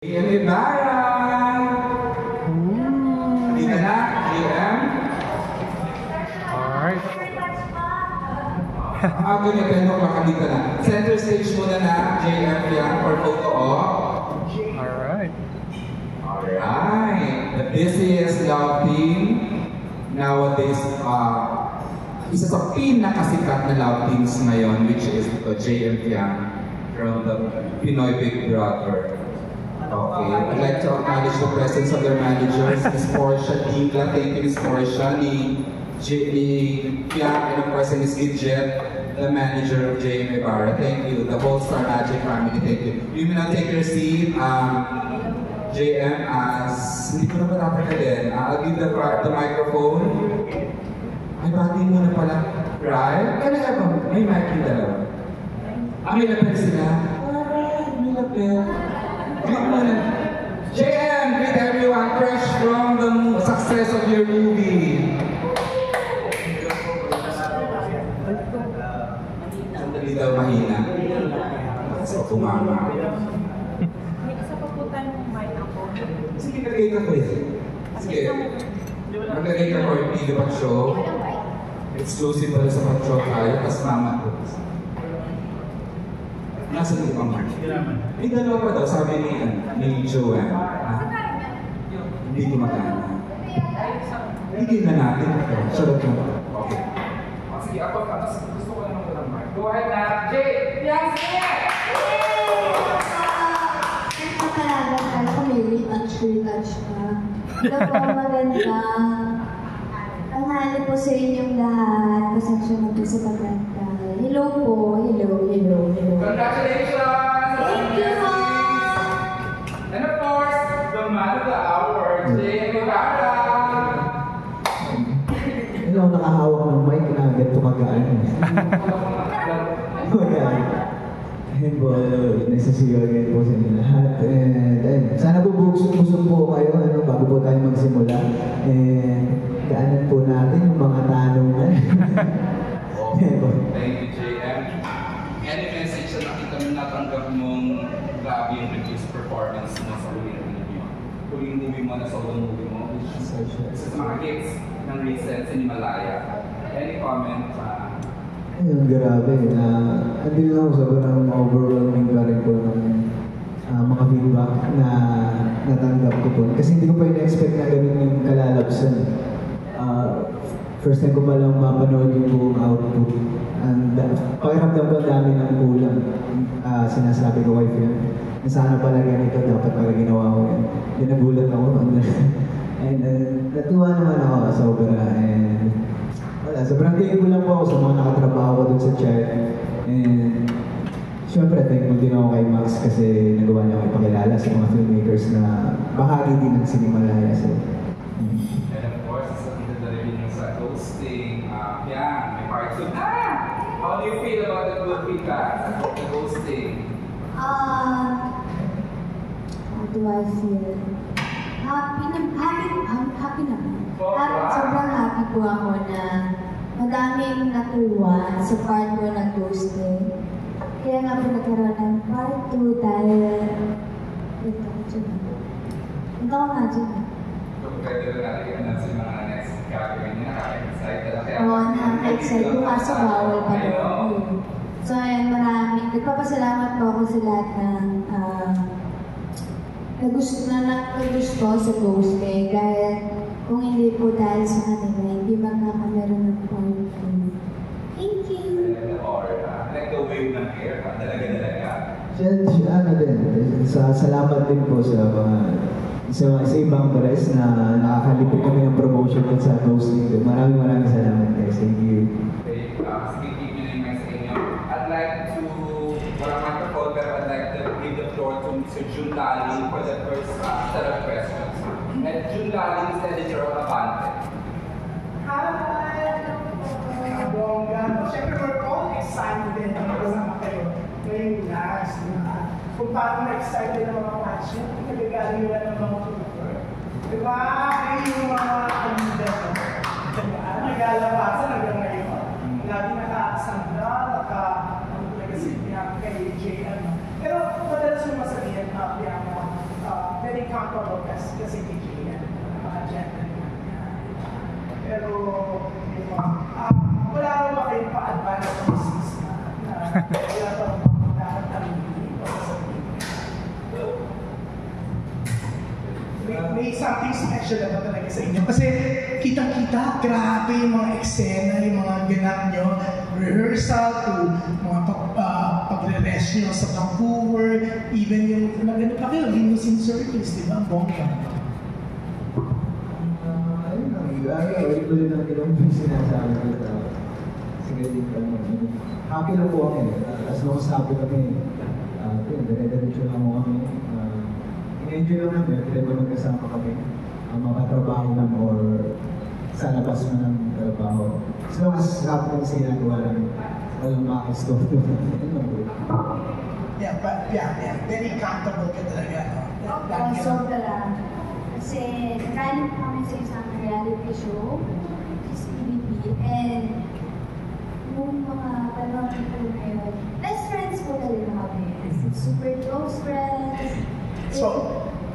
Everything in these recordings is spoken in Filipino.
JM Ibarra! Hindi ka na, JM? Alright. Ganyan, makakali ka na. Center stage muna na, JM yan, for photo op. Alright. Alright. The busiest love team nowadays, isa sa pinakasikat na love teams ngayon, which is JM Yang from the Pinoy Big Brother. Okay, I'd like to acknowledge the presence of their managers, Ms. Portia Tigla, thank you Ms. Portia, ni Piang, and of course Ms. Gidget, the manager of JM Ibarra, thank you, the whole Star Magic family, thank you. You may now take your seat, JM, hindi ko na matapagalin, I'll give the microphone. Ay, bati muna pala, right? Kaya ba, may mic yung dalawa. May lapel sila. May lapel. JM, greet everyone fresh from the success of your movie. Sandali daw mahina. So, kumama. May isa pa po tayong mic ako. Sige, nagay ka ko eh. Sige. Maglagay ka ko yung Pili Pat Show. Exclusive pala sa Pat Show tayo, tas mama ko. Nasa yung ibang mark? May dalawa pa daw, sabi ni Joanne. Hindi gumagana. Hindi na natin. Sarap na. Okay. Sige, ako gusto ko naman ng mark. Go ahead na. Jay! Yes! Ito talaga, kaya ko may retouch pa. Ito po maganda. Tanghali po sa inyong lahat. Pasensya na po sa pagkanta. Hello po. Hello. Congratulations! Thank you, And of course, the man of the hour, JM Ibarra! Hindi ako nakahawak ng mic na ganito kagaan. Ayun po, nagsasigaw again po sa inyo lahat. And sana po busog po kayo bago po tayo magsimula. Kaanan po natin yung mga tanungan. Thank you, JM. Any message na nakita mo natanggap mong grabe yung reduced performance mo sa huling movie mo? Huling movie mo na solo movie mo? Isa sa mga hits ng recent sa Himalaya. Any comment? Ayun, grabe. Andun lang ako sobrang overwhelming pa rin po ng mga feedback na natanggap ko po. Kasi hindi ko pa in-expect na ganun yung kalalabsan. First time ko palang mapanood yung buong output. And pakiramdam ko ang dami ng kulang. Sinasabi ko wife yan. Sana pala ganito, dapat pala ginawa ko yan. Then nagulat ako. And natuwa naman ako sobra. And wala, sobrang thankful lang po ako sa mga nakatrabaho ko dun sa chat. And syempre, thankful din ako kay Max kasi nagawa niya ako ipakilala sa mga filmmakers na bahagi din ng Cinemalaya. So, And of course, sa kita rin yung sa ghosting, may part 2 na! How do you feel about the good feedback? The ghosting? How do I feel? Happy naman. Sobrang happy po ako na madaming natuwa sa part 1 ng ghosting. Kaya nga po nagkaroon ng part 2 dahil ito ko nga dyan. Pwede rin natin na sa mga next gagawin niya, nakaka-excite. Oo, nakaka-excite ko kaso bawal pa doon. So ayun, nagpapasalamat po ako sa lahat ng nagusto sa ghosting. Dahil kung hindi po dahil sa kanila, hindi magkakameron ng point 2. Thank you! Or like the wave ng hair, dalaga-dalaga. Salamat din po sa mga sa ibang press na nakakalipit kami ng promotion ko sa ghosting. Maraming salamat guys. Thank you. Okay, sige, keep nyo na yung mic sa inyo. I'd like to, walang microphone, pero I'd like to give the floor to Mr. Jun Laling for the first set of questions. And Jun Laling is the editor of Abante. Hi! Bongga. Siyempre, we're all excited na kasama kayo ngayong last na kung paano na-excited ang mga fans nyo, nagagaling nila ng mga tutor. Diba? Ay yung mga kanida ko. Diba? Nagalabasan hanggang ngayon. Lagi nakakasanda, nagkasilbihan kay JM. Pero madalas yung masabihan, happy ang comfortable kasi kay yan. Napaka-gentleman niya. Pero, yung wala rin ba kayong pa-advance thesis na wala pa dapat aminin o sasabihin? May something special na ba talaga sa inyo? Kasi kitang-kita, grabe yung mga eksena, yung mga ganap nyo, rehearsal to mga pagre-rest nyo sa Vancouver, even yung nagano pa kayo, limousine circus, di ba? Bongga. Ayun lang, ulit-ulit ang yung sinasabi ko. Sige din kami. Happy lang po kami. As long as happy kami, dire-diretso lang mo kami. In-enjoy lang namin, pwede mo magkasama kami. Makatrabaho lang or sa labas mo ng trabaho. As long as happy kami sa ginagawa namin, walang makakastop doon. Yeah. Very comfortable ka talaga. Sobra. Kasi nakalim kami sa isang reality show, sa TVP, and yung mga panahon ko ngayon, best friends ko talaga kami. Super close friends. So,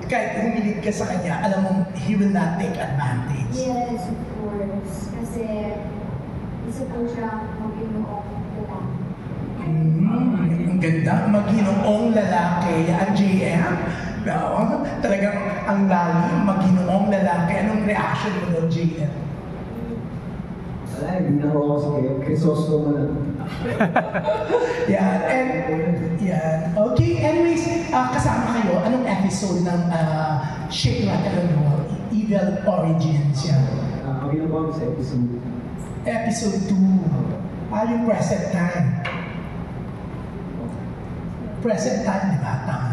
kahit humilig ka sa kanya, alam mo, he will not take advantage. Yes, of course. Kasi isa po siya mag-inoong lalaki. Ang ganda, mag-inoong lalaki. Ang JM, talagang ang lalim, mag-inoong lalaki. Anong reaction mo doon, JM? Wala, hindi na ako sige. Crisostomo na. Yan. Okay, anyways, kasama kayo, anong episode ng Shake, Rattle and Roll? Evil Origins yan. Ang ginawa ko sa episode. Episode 2. Yung present time. Present time, di ba? Tama.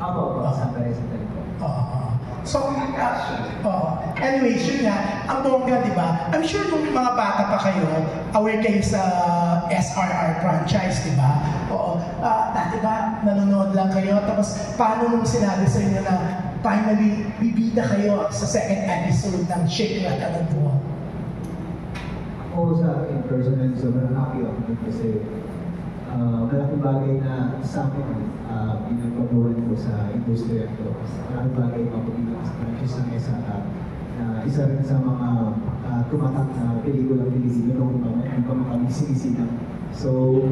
Ako, sa present time ko. So, anyways, yun nga, ang bongga, di ba? I'm sure nung mga bata pa kayo, aware kayo sa SRR franchise, di ba? Oo. Dati ba, nanonood lang kayo, tapos paano nung sinabi sa inyo na finally, bibida kayo sa second episode ng Shake, Rattle and Roll? Ako sa akin, personally, sobrang happy ako kasi malaking bagay na sa akin, pinagpabuhan ko sa industriya ko. Malaking bagay mapulilang sa franchise ng SRR na isa rin sa mga tumatak na pelikulang Pilipino noong kami sinisilang. So,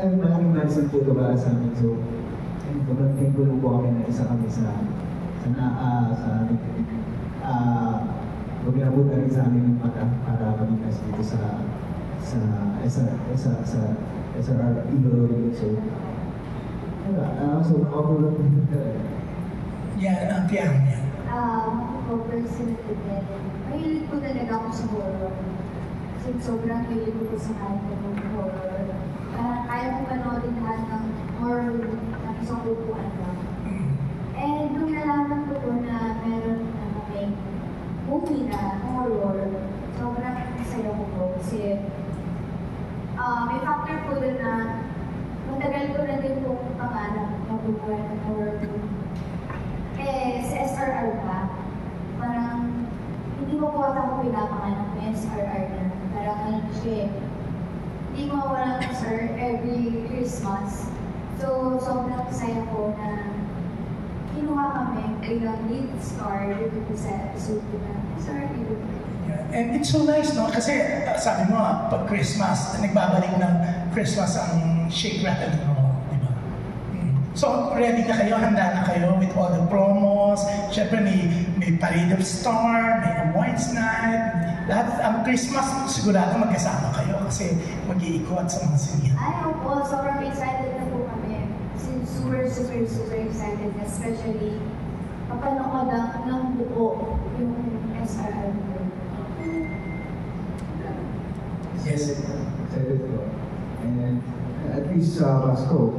malaking medicine po ito para sa amin. So, sobrang thankful po kami na isa kami sa huwag inabot na rin sa amin ng mata para kami dito sa SRR Evil Origins. So, ako lang Yan, ang tiyang niya. Ako personally din, mahilig ko talaga ako sa horror. Kasi sobrang hilig ko sa kahit ng horror. Kaya ko panoodin lahat ng horror na isang upuan lang. And nung nalaman ko po na meron na may movie na horror, sobrang masaya ko po kasi may factor po doon na matagal ko na din po pangarap na bubuhay ng horror movie. Sa SRR pa, parang hindi mo po ako pinapanganak ng SRR na. Parang ano siya, hindi mo walang SRR every Christmas. So, sobrang saya ko na kinuha kami bilang lead star dito sa episode ko na SRR. And it's so nice, no? Kasi sabi mo, pag Christmas, nagbabalik ng Christmas ang Shake, Rattle and Roll, di ba? So, ready na kayo, handa na kayo with all the promos. Siyempre, may Parade of Star, may Awards Night. Lahat, ang Christmas, sigurado magkasama kayo kasi mag-iikot sa mga sinihan. Ay, opo, sobrang excited na po kami. Super excited, especially kapanood ng buo yung SRR. Yes. Excited ko. And at least sa Pasko,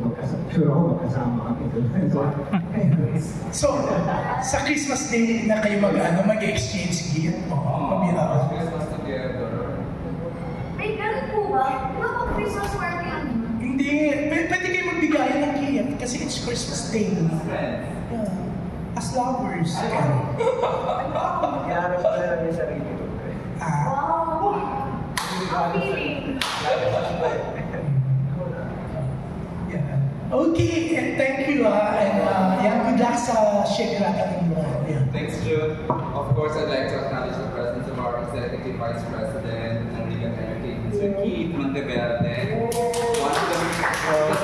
sure ako magkasama kami doon. So, sa Christmas Day na kayo mag-exchange gift? Pabira. Christmas together. May ganun po ba? Di ba pag Christmas party kami? Hindi. Pwede kayo magbigayan ng gift kasi it's Christmas Day. Yeah. As lovers. Iarap ko na lang yung sarili ko. Wow! Ang feeling! Yeah. Okay, and thank you. And good luck sa share natin mo. Thanks, Jude. Of course, I'd like to acknowledge the presence of our Executive Vice President ng Liga Entertainment, Sir Keith Monteverde. One of the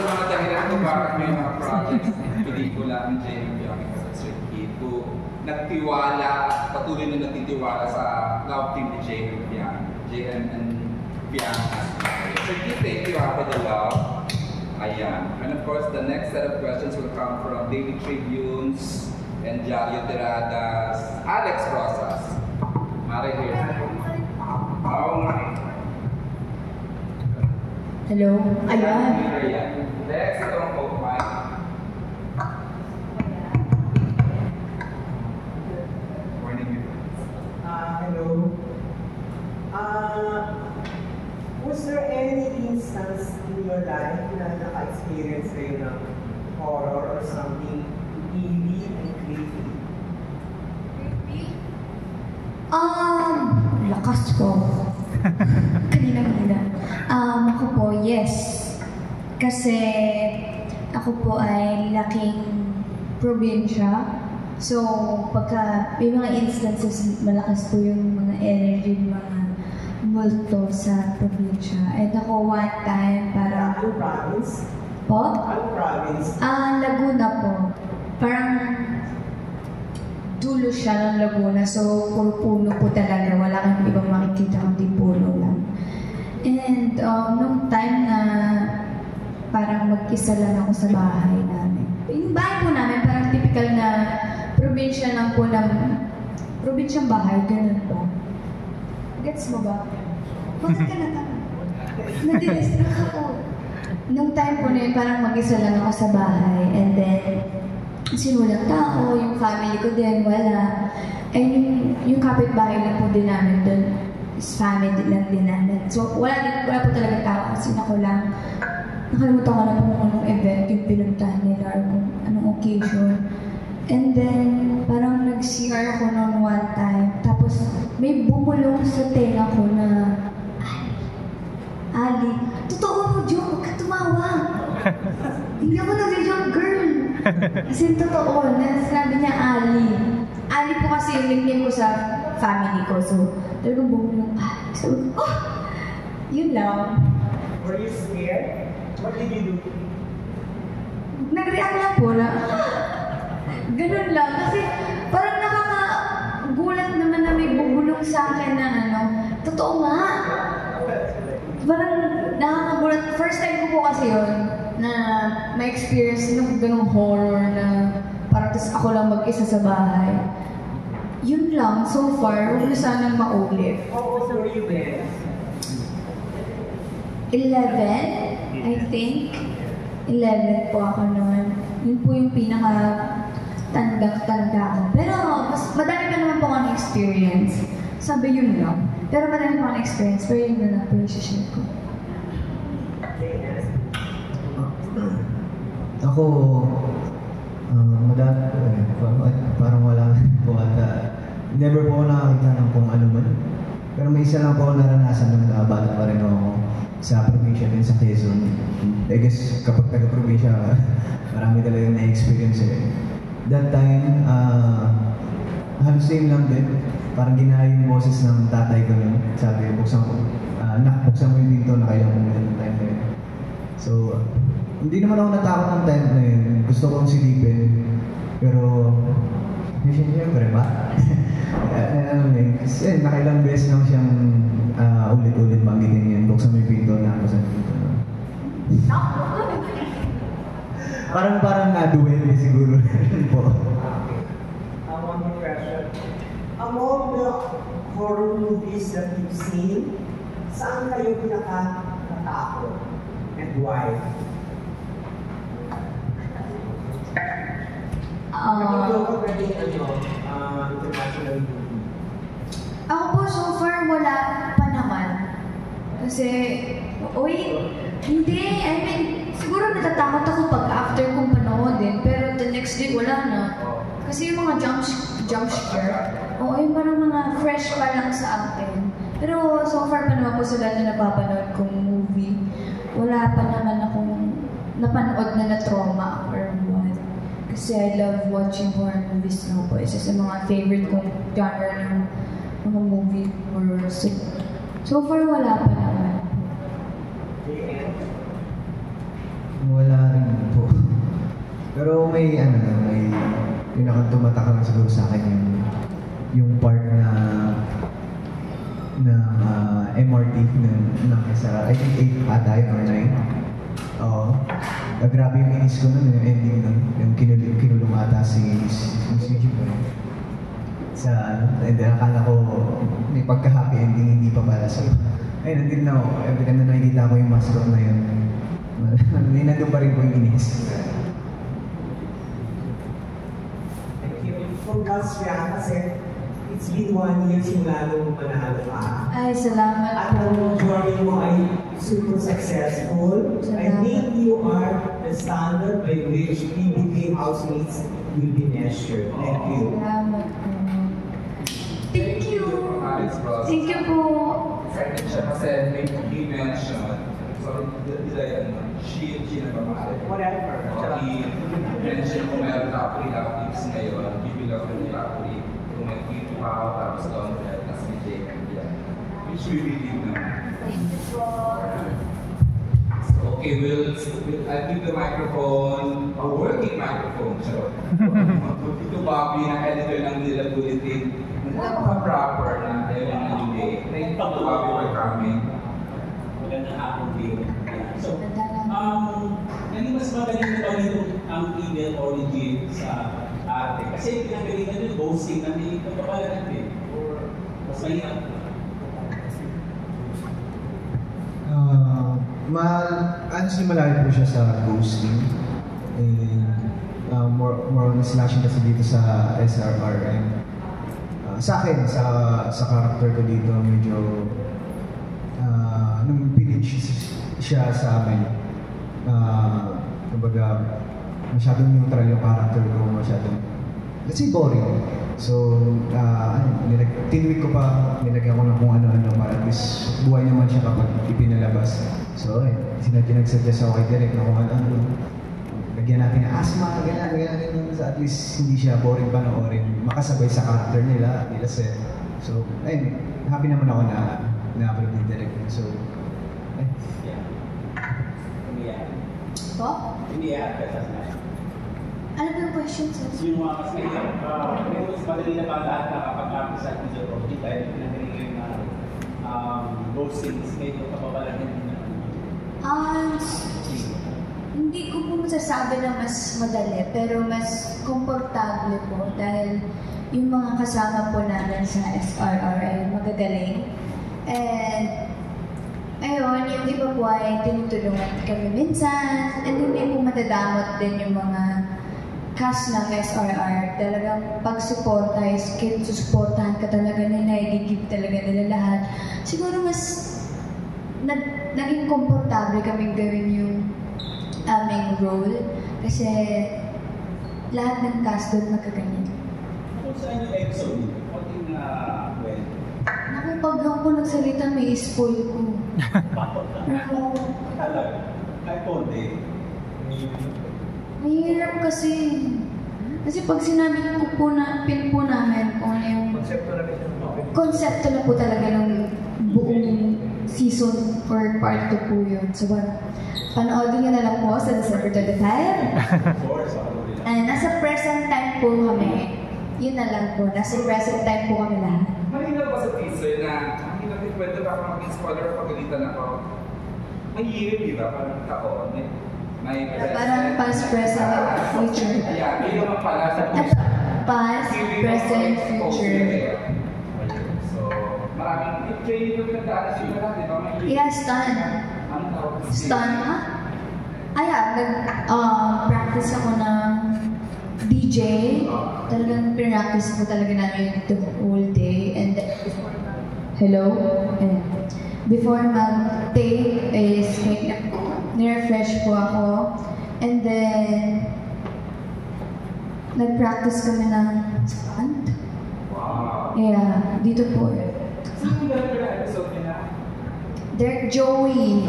mga dahilan kung bakit may mga projects, pelikula ng J.M. Bianca sa Sir Keith, who nagtiwala, patuloy na nagtitiwala sa love team ni J.M. Bianca. Sir Keith, thank you for the love. Ayan. And of course, the next set of questions will come from Daily Tribunes and Jalio Tiradas, Alex Rosas. Mare here. Oh my. Hello? Ayan. Next, itong Hope Mike. Morning, hello. Was there any instance in your life na naka-experience kayo ng horror or something eerie and creepy? Lakas ko. Kanina. Ako po, yes. Kasi ako po ay laking probinsya. So, pagka may mga instances, malakas po yung mga energy, mga multo sa probinsya. And ako one time, parang... Anong province? Po? Anong province? Laguna po. Parang dulo siya ng Laguna. So, puro puno po talaga. Wala kang ibang makikita kundi puno lang. And nung time na parang mag-isa lang ako sa bahay namin. Yung bahay po namin, parang typical na probinsya lang po ng probinsyang bahay. Ganun po. Gets mo ba? Bakit ka natanong? Nadidistract ako. Nung time po na yun, parang mag-isa lang ako sa bahay. And then, sinulang tao, yung family ko din, wala. And yung kapitbahay lang po din namin doon, is family lang din namin. So, wala po talaga tao kasi ako lang. Nakalimutan ko na po kung anong event yung pinuntahan nila or kung anong occasion. And then, parang nag-CR ako noon one time. Tapos, may bumulong sa tenga ko na, Ali. Totoo mo, Joe, huwag ka tumawa. Hindi ako nag-joke, girl. Kasi totoo, sinabi niya Ali. Ali po kasi yung nickname ko sa family ko. So, talagang bumulong, Ali. So, yun lang. Were you scared? What did you do? Nag-react lang po na, ganun lang. Kasi parang nakakagulat naman na may bubulong sa akin na totoo nga. Parang nakakagulat. First time ko po kasi yun na may experience ng ganung horror na parang tas ako lang mag-isa sa bahay. Yun lang, so far, huwag na sanang maulit. How old were you then? 11, I think. 11 po ako noon. Yun po yung pinaka-tanda ko. Pero mas madami pa naman po akong experience. Sabi yun lang. Pero madami pa akong experience. Pero yun na lang po yung share ko. Ako, madami parang wala po ata. Never po ako nakakita ng kung ano man. Pero may isa lang po ako naranasan nung bata pa rin ako sa probinsya din sa Quezon. I guess kapag taga-probinsya, marami talagang na-experience eh. That time, halos same lang din. Parang ginaya yung boses ng tatay ko nun. Sabi, buksan mo yung pinto na kailang umulit ng time na yun. So, hindi naman ako natakot ng time na yun. Gusto kong silipin. Pero, siyempre ba? Kasi nakailang beses lang siyang ulit-ulit banggitin yun. Buksan mo yung pinto na ako sa pinto na. Parang na-duel siguro po. One more question. Among the horror movies that you've seen, saan kayo pinaka-natakot? And why? International movie. Ako po, so far, wala pa naman. Kasi, hindi. I mean, siguro natatakot ako pag after kong panoodin. Pero the next day, wala na. Kasi yung mga jump scare, yung parang mga fresh pa lang sa akin. Pero so far pa naman po sa lahat na napapanood kong movie, wala pa naman akong napanood na na-trauma or what. Kasi I love watching horror movies na po. Isa sa mga favorite kong genre ng mga movie horror. So far, wala pa naman. Wala rin po. Pero may pinaka-tumatak lang siguro sa akin yung part na MRT ng isa, I think 8 ata or 9. Oo. Grabe yung inis ko nun, yung ending nun, yung kinulong ata si Jibo. And then akala ko may pagka-happy ending, hindi pa pala. So, ayun, nandun na ako. Every time na nakikita ko yung mascot na yun, nandun pa rin po yung inis. From Gasria, kasi it's been 1 year simula nung manalo ka. Ay, salamat At ang journey mo ay super successful. I think you are the standard by which PBB housemates will be measured. Thank you. Salamat po. Thank you. Thank you po. Excited siya kasi may mention. Sorry, she nagmamahal. Whatever. I-mention kung meron top 3 actives ngayon, bibilang ko yung top 3. Kung may tweet pa, tapos doon, tapos may JM yan. Which we believe naman. So, okay, I'll give the microphone, a working microphone, sure. Ito Bobby, na editor ng Nila Bulletin. Napaka-proper na Evan na Julie. Thank you to Bobby for coming. Magandang hapon din. So, mas magaling na ba dito ang email origin sa arte? Kasi pinagalingan yung ghosting na may pagpapalan natin. Or mas mahirap. Honestly, malayo po siya sa ghosting. And more on slashing kasi dito sa SRRM. Sa akin, sa character ko dito, medyo nung pinitch siya sa amin, kumbaga, masyadong neutral yung character ko, masyadong, let's say, boring. So, tinweak ko pa, nilagyan ko ng kung ano-ano para at least buhay naman siya kapag ipinalabas. So, nag-suggest ako kay Derek na kung ano-ano. Lagyan natin ng asma, ganyan, so at least hindi siya boring panoorin, makasabay sa character nila Seth. So, ayun, happy naman ako na na-upload ni Derek. So, Po? Hindi ka sa Ano ba yung question, sir? Yung mga mas mahirap, may mas madali na ba lahat na kapag sa video project dahil pinagaling na ghosting, medyo kapabalahin din naman. Hindi ko po masasabi na mas madali, pero mas komportable po dahil yung mga kasama po namin sa SRR ay magagaling. And ayun, yung iba po ay tinutulungan kami minsan, and hindi po matadamot din yung mga cast ng SRR. Talagang pag-suporta is susuportahan ka talaga nila, i-give talaga nila lahat. Siguro mas naging komportable kami gawin yung aming role kasi lahat ng cast doon magkaganyan. Kung saan yung episode, konting Naku, pag ako nagsalita, may spoil ko. Ay, konti. Mahirap kasi. Kasi pag sinabi ko po pin po namin kung ano yung konsepto na po talaga ng buong season or part 2 po yun. So, panoodin nyo na lang po sa December 25. And nasa present time po kami. Yun na lang po. Nasa present time po kami lahat. Malinaw ba sa teaser na hindi natin kwento ba kung mag-spoiler o pagalitan ako? May year, di ba? Parang taon. May parang past, present, future. Yeah, yun naman pala sa past, present, future. So, maraming training ko pinagdaanan sila lahat, di ba? Yeah, stun. Stun, ha? Practice ako ng DJ. Talagang practice ko talaga namin the whole day. And then, hello? Before mag-take is nirefresh po ako. And then, nag-practice kami ng stunt. Wow. Yeah, dito po. Sino yung episode nila? Derek Joey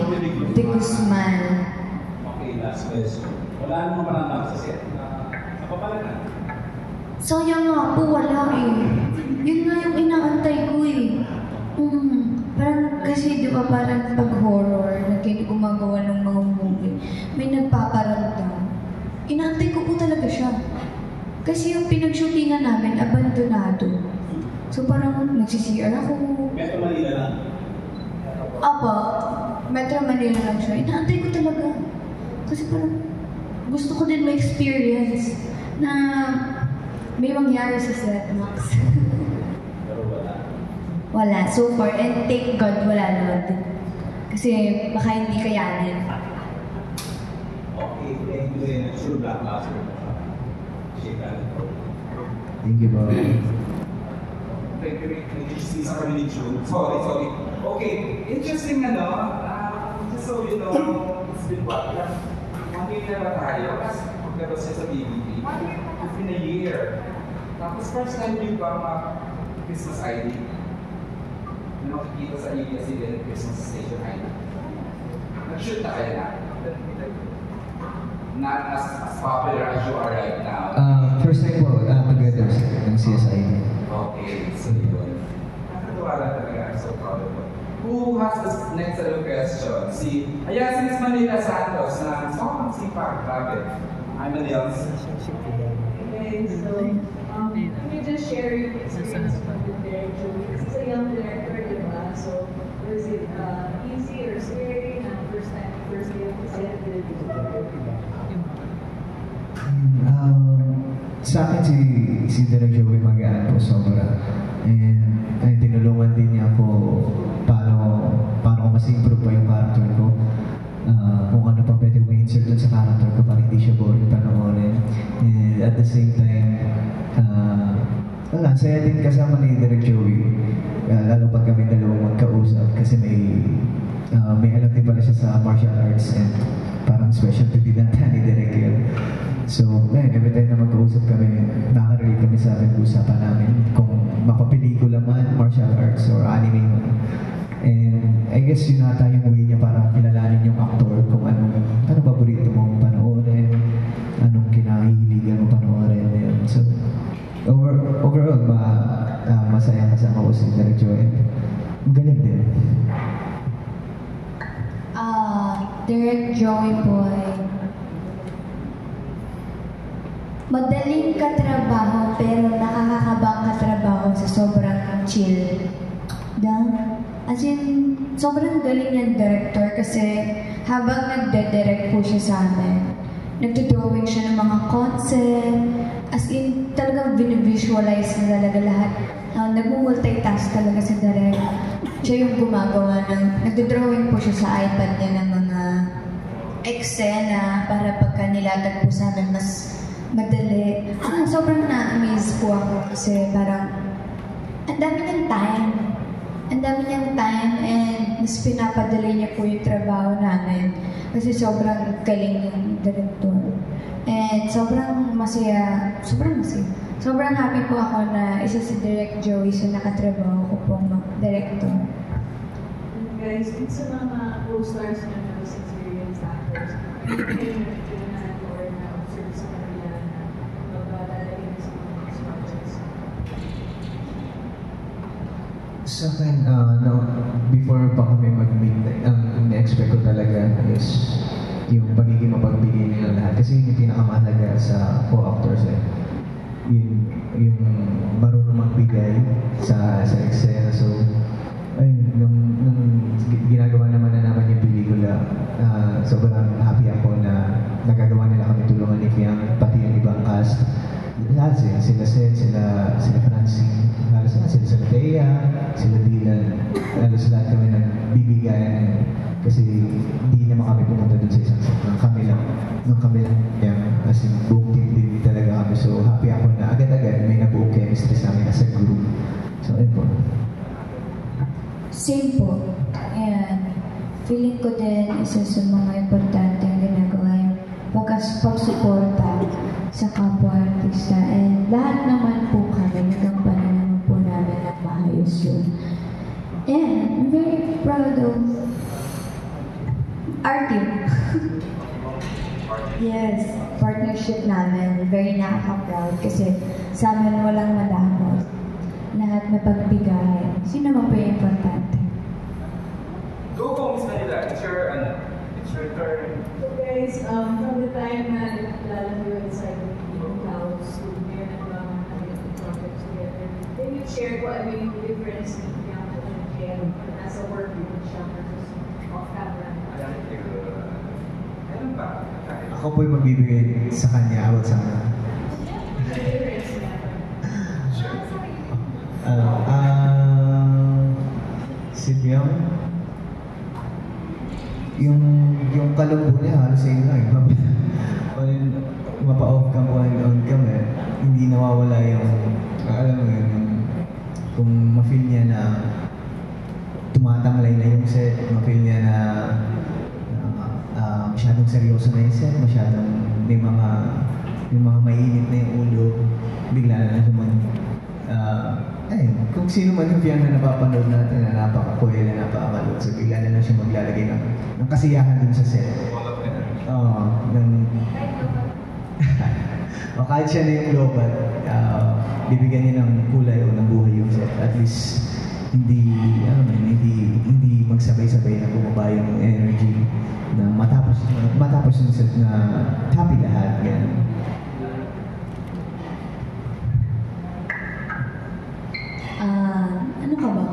de Guzman. Okay, last question. Wala namang pananap sa set na Papalagan. Sayang nga po, wala eh. Yun nga yung inaantay ko eh. Parang kasi di ba parang pag horror, na gumagawa ng mga movie, may nagpaparamdam. Inaantay ko po talaga siya. Kasi yung pinag-shootingan namin, abandonado. So parang nagsi-CR ako. Metro Manila lang? Apa, Metro Manila lang siya. Inaantay ko talaga. Kasi parang gusto ko din ma-experience na may mangyari sa Setmax. Pero wala. Wala. So far. And thank God, wala naman din. Kasi baka hindi kayanin. Okay, thank you din. Sure, Black Master. Thank you, bro. Thank you, Nag-isa kami ni June. Sorry. Okay, interesting just so you know, it's been what? 1 year na ba tayo? Kasi pagkabas niya sa BBB. It's been a year. Tapos first time yung ba Christmas ID? Na makikita sa ABS-CBN Christmas Station ID. Nag-shoot na kayo na? Not as popular as you are right now. First time po, together ng CSID. Okay, so yun. Nakatuwa lang talaga. I'm so proud of you. Who has this next set of questions? Ayan, si Miss Manila Santos na sobrang sipag. Grabe. I'm Manils. Okay, so let me just share your experience with Derek Joey. This is a young director, diba? So was it easy or scary na first day of the set? Sa akin si Derek Joey magaan po sobra. And tinulungan din niya ako paano ko mas improve pa yung character ko. Kung ano pa pwede ko i-insert dun sa character ko para hindi siya boring panoorin. And at the same time, saya din kasama ni Derek Joey. Lalo pag kami dalawang magkausap kasi may alam din pala siya sa martial arts and parang specialty din natin ni Derek yun. So, every time na magkausap kami, nakaka-relate kami sa usapan namin kung mapapelikula man, martial arts, or anime man. And I guess yun nata yung way niya para kilalanin yung actor kung anong paborito mong panoorin, anong kinahihiligan mo panoorin. Yun. So, overall, masaya kasama ko si Derek Joey. Galing din. Derek Joey boy. Madaling katrabaho pero nakakakabang katrabaho sa sobrang chill. As in, sobrang galing ng director kasi habang nagde-direct po siya sa amin, nagdo-drawing siya ng mga concept, as in talagang visualize na talaga lahat. Nag-multitask talaga sa direct. Siya yung gumagawa nagdo-drawing po siya sa iPad niya ng mga eksena para pagka nilatag po sa amin mas madali. Sobrang na-amaze po ako kasi parang ang dami niyang time. Ang dami niyang time and mas pinapadali niya po yung trabaho namin kasi sobrang galing yung director. And sobrang masaya. Sobrang happy po ako na isa si Direk Joey sa nakatrabaho ko pong director. Guys, sa mga co-stars na mas experienced actors, sa akin, before pa kami mag-meet, ang na-expect ko talaga is yung pagiging mapagbigay nila lahat. Kasi yun yung pinakamahalaga sa co-actors yung marunong magbigay sa eksena. So, nung ginagawa naman na naman yung pelikula, sobrang happy ako na nagagawa nila kami tulungan ni Fiang, pati yung ibang cast. Lahat sila Seth, sila Francine, halos sila Thea, sila Dylan, halos lahat kami nagbibigayan kasi hindi naman kami pumunta dun sa isang set. Kami lang yan, as in buong team din talaga kami. So happy ako na agad-agad may nabuong chemistry sa amin as a group. So ayun po. Same po. Ayan. Feeling ko din isa sa mga importante ang ginagawa yung pagsuporta sa kapwa-artista. And lahat naman po kami, nagampanan naman po namin na maayos yun. And I'm very proud of our team. Yes, partner friendship namin, very nakaka-proud kasi sa amin walang madamos. Lahat mapagbigay. Sino naman po yung importante? Go, Miss Manila. It's your turn. So guys, from the time na naglalala kayo inside the house, so meron na project together, then you share ko, yung difference niya as a work with siya versus off-camera. Ano ba? Ako po'y magbibigay sa kanya, about sa kanya. Difference niya. Si Biang, yung kalumbo niya halos sa'yo na mapa-off cam o on cam hindi nawawala yung alam mo yun, kung ma-feel niya na tumatanglay na yung set, ma-feel niya na masyadong seryoso na yung set, masyadong may mga mainit na yung ulo, bigla na lang naman kung sino man yung Fiang na napapanood natin na napaka-cool na napaka-kalot, so bigla na lang siya maglalagay ng kasiyahan dun sa set. Kahit siya na yung lobat, bibigyan niya ng kulay o ng buhay yung set. At least, hindi magsabay-sabay na bumaba yung energy na matapos yung set na happy lahat. Ganun. Ano ka ba?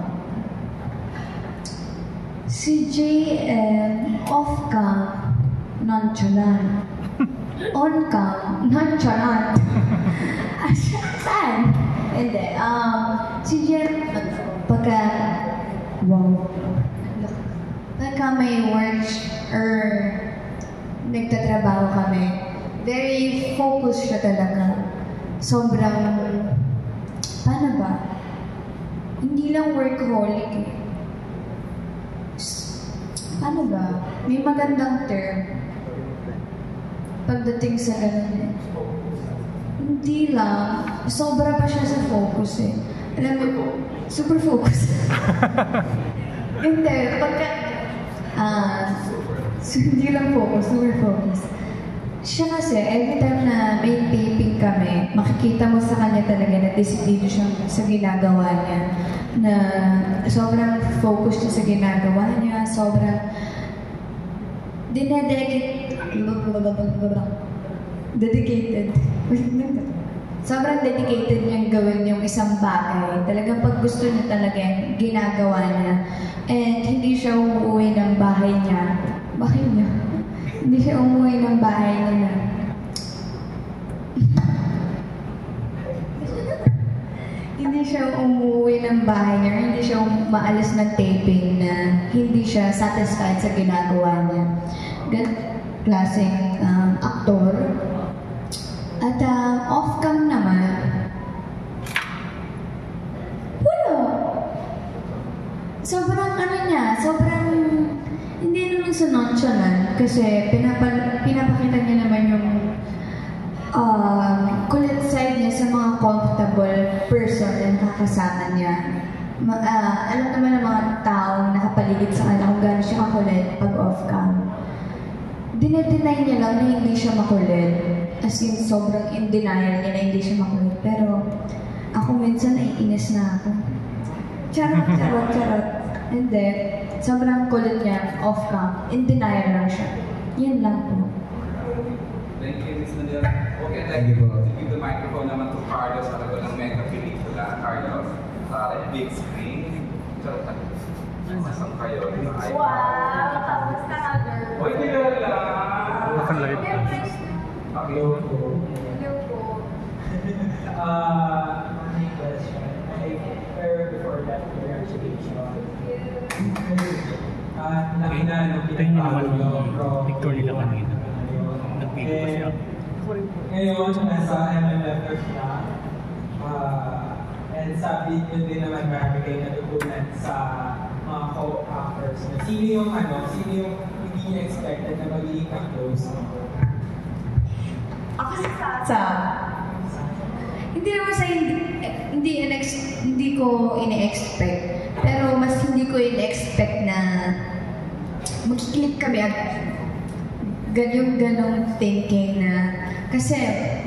Si JM off-cam, nonchalant. On-cam, nonchalant. Saan? Hindi. Si JM, pagka may work or nagtatrabaho kami, very focused siya talaga. Sobrang, paano ba? Hindi lang workaholic eh. Paano ba? May magandang term. Pagdating sa ganun eh. Hindi lang. Sobra pa siya sa focus eh. Alam mo, super focus. Hindi. Pagka... hindi lang focus, super focus. Siya kasi, every time na may taping kami, makikita mo sa kanya talaga na decidido siya sa ginagawa niya. Na sobrang focused siya sa ginagawa niya, sobrang dedicated. Sobrang dedicated niyang gawin yung isang bagay. Talagang pag gusto niya talaga yung ginagawa niya. And hindi siya umuwi ng bahay niya. Hindi siya umuwi ng bahay niya. Hindi siya umuwi ng bahay niya. Hindi siya maalis ng taping na hindi siya satisfied sa ginagawa niya. Klaseng aktor. At off-cam naman, wala. Sobrang sobrang hindi naman sa nonchalant kasi pinapakita niya naman yung kulit side niya sa mga comfortable person na nakakasama niya. Alam naman ng mga taong nakapaligid sa kanya kung gano'n siya makulit pag off-cam. Dinedeny niya lang na hindi siya makulit. As in, sobrang in denial niya na hindi siya makulit. Pero ako minsan naiinis na ako. Charot. Hindi. Sobrang kulit niya, off-cam. In denial lang siya. Yan lang po. Thank you, Ms. Nadal. Okay, I'd like to give the microphone naman to Carlos para ng mega pelikula. Carlos, big screen. Charot. Nasaan kayo? Wow! Tapos ka na, girl. Uy, nilala! Nakalive. Hello po. Hello po. My question. I prepared before that congratulations. Tingin naman yung picture nila kanina. Nag-video pa siya. Ngayon, nasa MMFF na. And sabi nyo din naman marami kayo natutunan sa mga co-actors. Sino yung hindi niya expected na magiging ka-close? Ako sa hindi naman sa hindi ko ine-expect. Pero mas hindi ko ine-expect na magkiklik kami agad. Ganong thinking na Kasi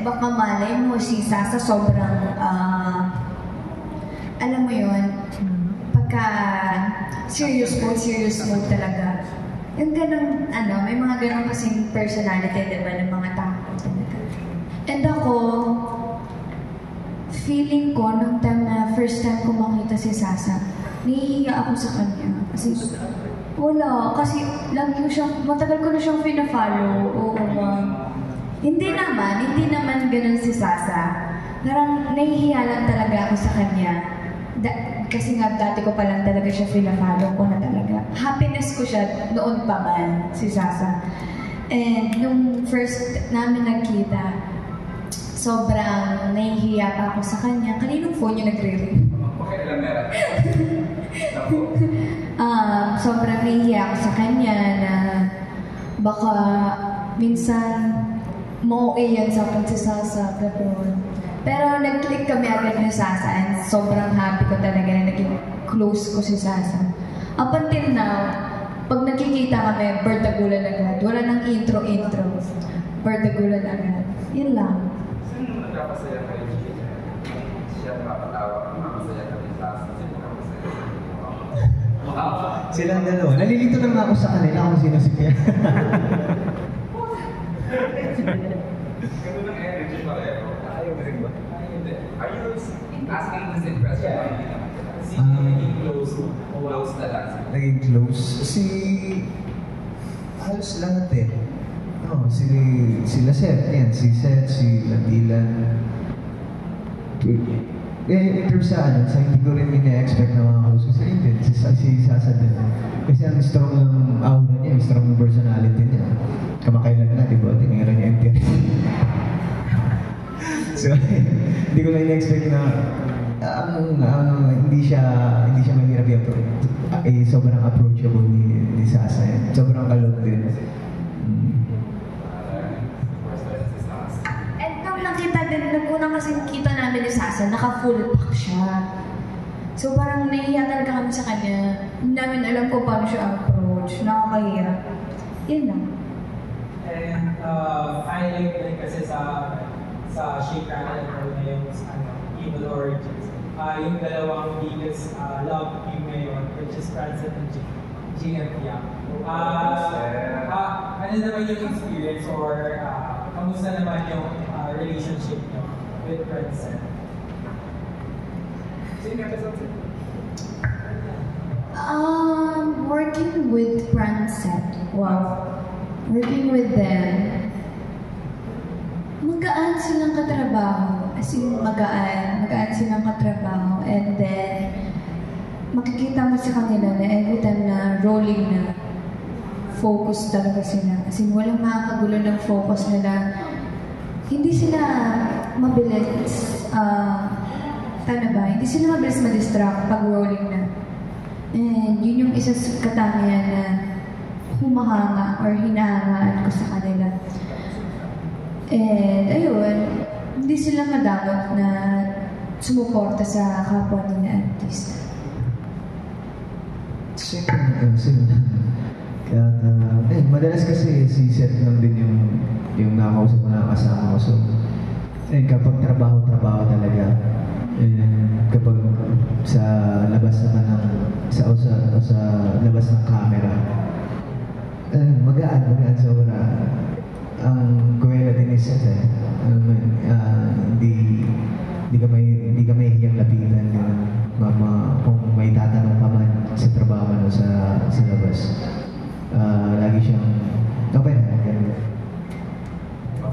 baka malay mo si Sasa sobrang, alam mo yun, pagka serious mode talaga. Yung ganun, may mga ganun kasing personality, diba, ng mga tao talaga. And ako, feeling ko, nung time na first time ko makita si Sasa, nahihiya ako sa kanya. Kasi, matagal ko na siyang pina-follow. Hindi naman ganun si Sasa. Parang nahihiya lang talaga ako sa kanya. Kasi nga dati ko pa lang talaga siya pina-follow ko na talaga. Happiness ko siya noon pa man, si Sasa. And nung first namin nagkita, sobrang nahihiya pa ako sa kanya. Kaninong phone yung nagre-ring? Okay, alam meron. Sobrang nahihiya ako sa kanya na baka minsan mo-okay yan sa akin si Sasa. Pero nag-click kami agad ni Sasa and sobrang happy ko talaga na naging close ko si Sasa. Up until now, pag nakikita kami, bardagulan agad. Wala nang intro. Bardagulan agad. Yun lang. Sino nagpapasaya kayo? Siya nakapatawa. Masaya kami sa Sasa. Sino nakapasaya? Silang dalawa. Nalilito lang ako sa kanila kung sino si Pia. Ganun ang energy pareho. Ayaw mo rin ba? Hindi. Are you asking the same question? Naging close na lang. Naging close? Halos lahat eh. Sila Seth, yan. Si Seth, si Landilan. In terms sa hindi ko rin ina-expect na mga close. Kasi yun din, si Sasa din. Kasi ang strong ng aura niya, ang strong ng personality niya. Kamakailan na, diba? Tingiran niya MTR. So, hindi ko lang ina-expect na hindi siya mahirap i-approach. Sobrang approachable ni Sasa. Sobrang kalot din. And nung nakita din, nung unang kasi kita namin ni Sasa, naka-full pack siya. So parang nahihiya talaga kami sa kanya. Hindi namin alam kung paano siya approach. Nakakahirap. Yun lang. And highlight din kasi sa Shake, Rattle, and Roll na yung Evil Origins. Yung dalawang biggest love team ngayon, which is Francet and GM Yang. Ano naman yung experience or kamusta naman yung relationship nyo with Francet? Working with Francet, working with them, magaan silang katrabaho. As in, magaan silang katrabaho. And then, makikita mo sa kanila na every time na rolling na, focus talaga sila. As in, walang makakagulo ng focus nila. Hindi sila mabilis, hindi sila mabilis ma-distract pag rolling na. And yun yung isa sa katangian na humahanga or hinahangaan ko sa kanila. And ayun, hindi sila madamot na sumuporta sa kapwa nila artista. Madalas kasi si Seth lang din yung nakakausap ko na kasama ko. So, kapag trabaho talaga. Kapag sa labas naman sa labas ng camera, magaan sobra. Ang kuwela din ni Seth hindi ka mahihiyang lapitan kung may tatanong ka man sa trabaho mo sa labas. Lagi siyang okay na ganun.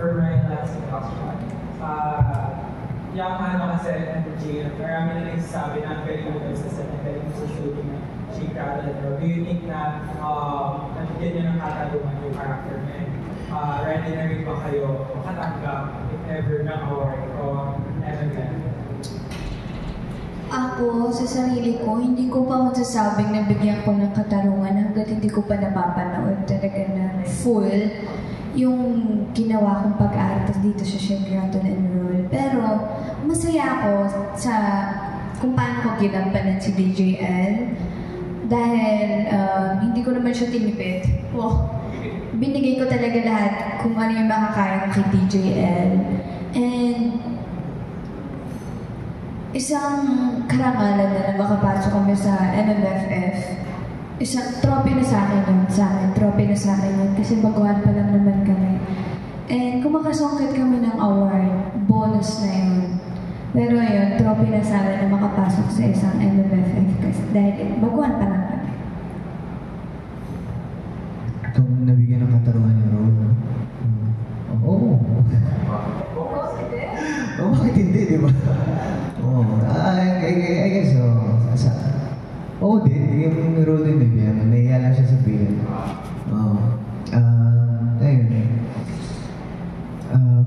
For my last question, yung kasi GM, marami na nagsasabi na ang galing mo sa set, ang galing mo sa shooting na Shake, Rattle, and Roll. Do you think na nabigyan nyo ng katalungan yung character na yun? Ready na rin ba kayo makatanggap if ever ng award o event? Ako, sa sarili ko, hindi ko pa masasabing nabigyan ko ng katarungan hanggat hindi ko pa napapanood talaga na full yung ginawa kong pag-arte dito sa Shake, Rattle, and Roll. Pero masaya ako sa kung paano ko ginampanan si DJL dahil hindi ko naman siya tinipid. binigay ko talaga lahat kung ano yung makakaya ko kay TJL. And isang karangalan na makapasok kami sa MMFF. Isang trophy na sa akin yun, trophy na sa akin yun, kasi baguhan pa lang naman kami. And kung makasungkit kami ng award, bonus na yun. Pero yun, trophy na sa akin na makapasok sa isang MMFF kasi dahil baguhan pa lang kami. Kung nabigyan ng katarungan yung role, oo. Oo, bakit hindi, di ba? Oo, I guess so. Oo din, yung role din bigyan. Nahiya lang siya sabihin. Ayun.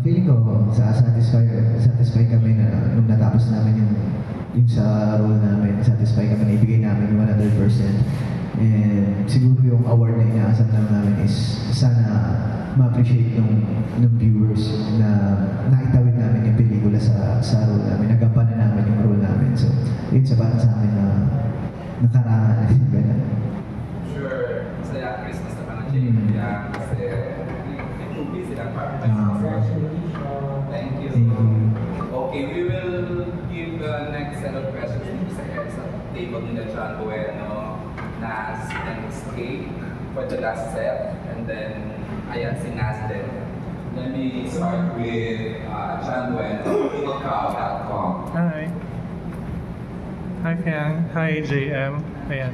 Feeling ko, satisfy kami na nung natapos namin yung sa role namin, satisfy kami na ibigay namin yung 100%. And siguro yung award na inaasam lang namin is sana ma-appreciate ng viewers na naitawid namin yung pelikula sa role namin, nagampanan namin yung role namin. So, yun sapat sa amin na nakarangan. Sure, masaya Christmas naman ang Jaya kasi itubi silang para. Thank you. Okay, we will give the next set of questions sa table nila John Bueno, Nas, and Skate for the last set, and then ayan si Nas din. Let me start with John Bueno, Ilocao.com. Hi. Hi, Fiang. Hi, JM. Ayan.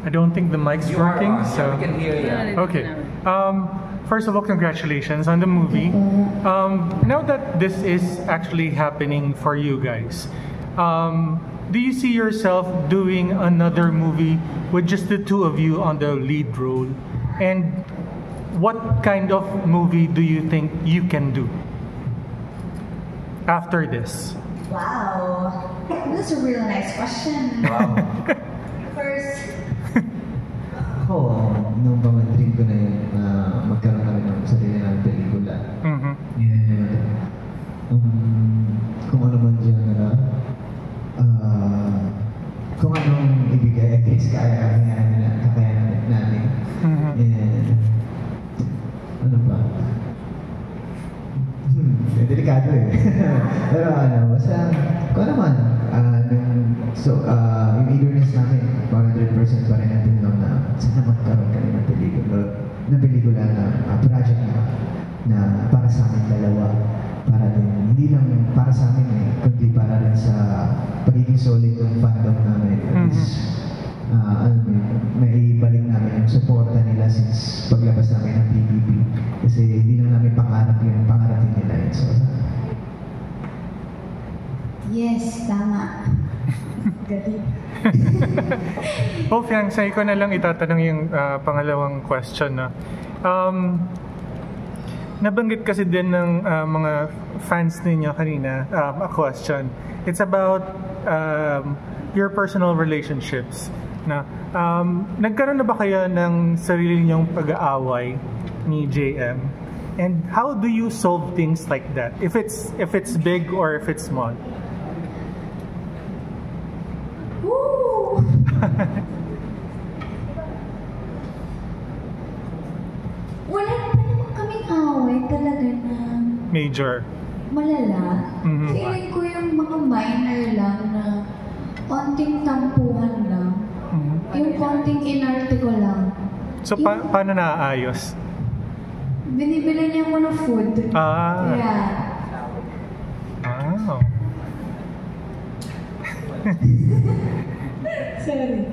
I don't think the mic's working, so... we can hear you. Okay. First of all, congratulations on the movie. Now that this is actually happening for you guys, do you see yourself doing another movie with just the two of you on the lead role? And what kind of movie do you think you can do after this? Wow, that's a really nice question. Wow. First, Ako, nung pamandrin ko na yun, magkaroon kami ng sarili ng pelikula. And kung ano man dyan kung anong ibigay, I guess kakayanan natin. And ano ba? Delikado eh. Pero basta, kung ano man, yung eagerness namin, 100% pa rin natin na sana magkaroon kami ng pelikula na project na para sa amin dalawa. Para din, hindi lang para sa amin kundi para rin sa pagiging solid ng fandom namin. Naibalik namin yung supporta nila since paglabas namin ng PBB. Kasi hindi lang namin pangarapin nila yun. So, yes, tama. Gabi. Fiang, sa'yo ko na lang itatanong yung pangalawang question na. Nabanggit kasi din ng mga fans ninyo kanina a question. It's about your personal relationships. Na nagkaroon na ba kayo ng sarili niyong pag-aaway ni JM? And how do you solve things like that? If it's big or if it's small? Woo! Wala pa naman kaming away talaga na major. Malala. Feeling ko yung mga minor lang na konting tampuhan lang. Yung konting inarte ko lang. So, paano naaayos? Binibili niya mo ng food. Yeah. Wow. Sorry.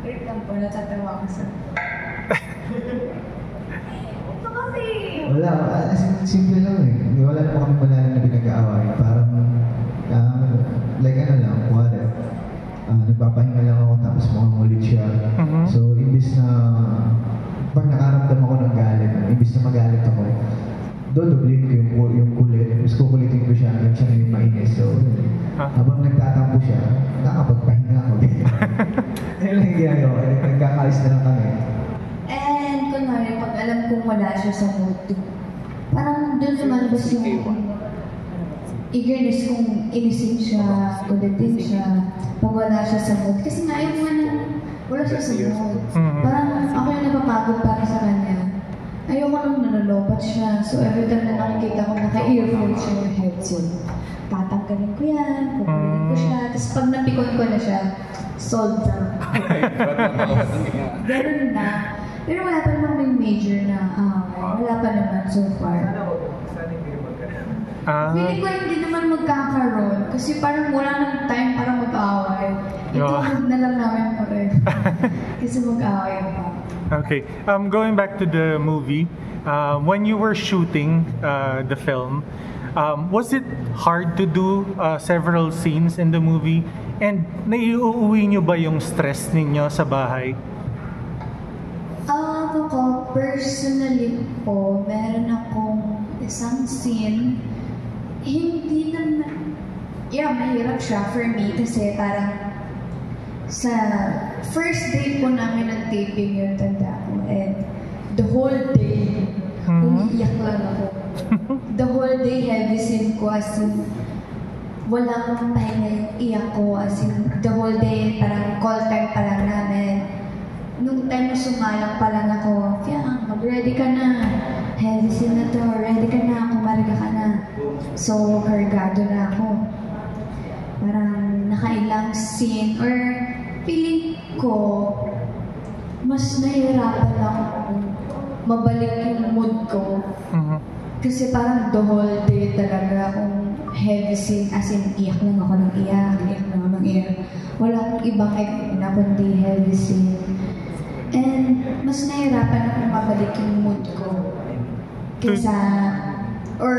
Wait lang po, natatawa ko sa... Ito kasi... Wala, simple lang eh. Wala naman kami malalim na pinag-aaway. Parang, like lang, wala. Nagpapahinga lang ako tapos ulit siya. So, imbis na pag nakaramdam ako ng galit, imbis na magalit ako, dodoblin ko yung kulit. Tapos kukulitin ko siya hanggang siya na yung mainis. So, habang nagtatampo siya, nakapagpahinga ako. Ayun lang yung ginagawa. Nagkakalis na lang kami. And kunwari, pag alam kong wala siya sa mood, parang doon lumalabas yung eagerness kung inisin siya, kulitin siya, pag wala siya sa mood. Kasi nga, yung wala siya sa mood. Parang ako yung napapagod para sa kanya. Ayoko nang nalolobat siya. So every time na nakikita ko naka-earphone siya yung headset, tatanggalin ko yan, kukunin ko siya. Tapos pag napikon ko na siya, solved na. Ganun na. Pero wala pa naman may major na wala pa naman so far. Feeling ko hindi naman magkakaroon kasi parang wala nang time para mag-away. Ito na lang namin forever. Kasi mag-away pa. Okay. Going back to the movie, when you were shooting the film, was it hard to do several scenes in the movie? And naiuuwi nyo ba yung stress ninyo sa bahay? Ako, personally po, meron akong isang scene. Hindi naman, mahirap siya for me kasi parang sa first day po namin ng taping yung tanda ko, and the whole day, umiiyak lang ako. The whole day, heavy scene ko, as in, walang pahinga yung iyak ko, as in, the whole day, parang call time pa lang namin. Nung time na sumalang pa lang ako, mag-ready ka na. Heavy scene na to, ready ka na, kumarga ka na. So, kargado na ako. Parang nakailang scene, or feeling ko, mas nahihirapan ako mabalik yung mood ko. Kasi parang the whole day talaga akong heavy scene, as in, iyak lang ako ng iyak, Wala akong ibang na kundi heavy scene. And mas nahihirapan akong mabalik yung mood ko. Kaysa, or,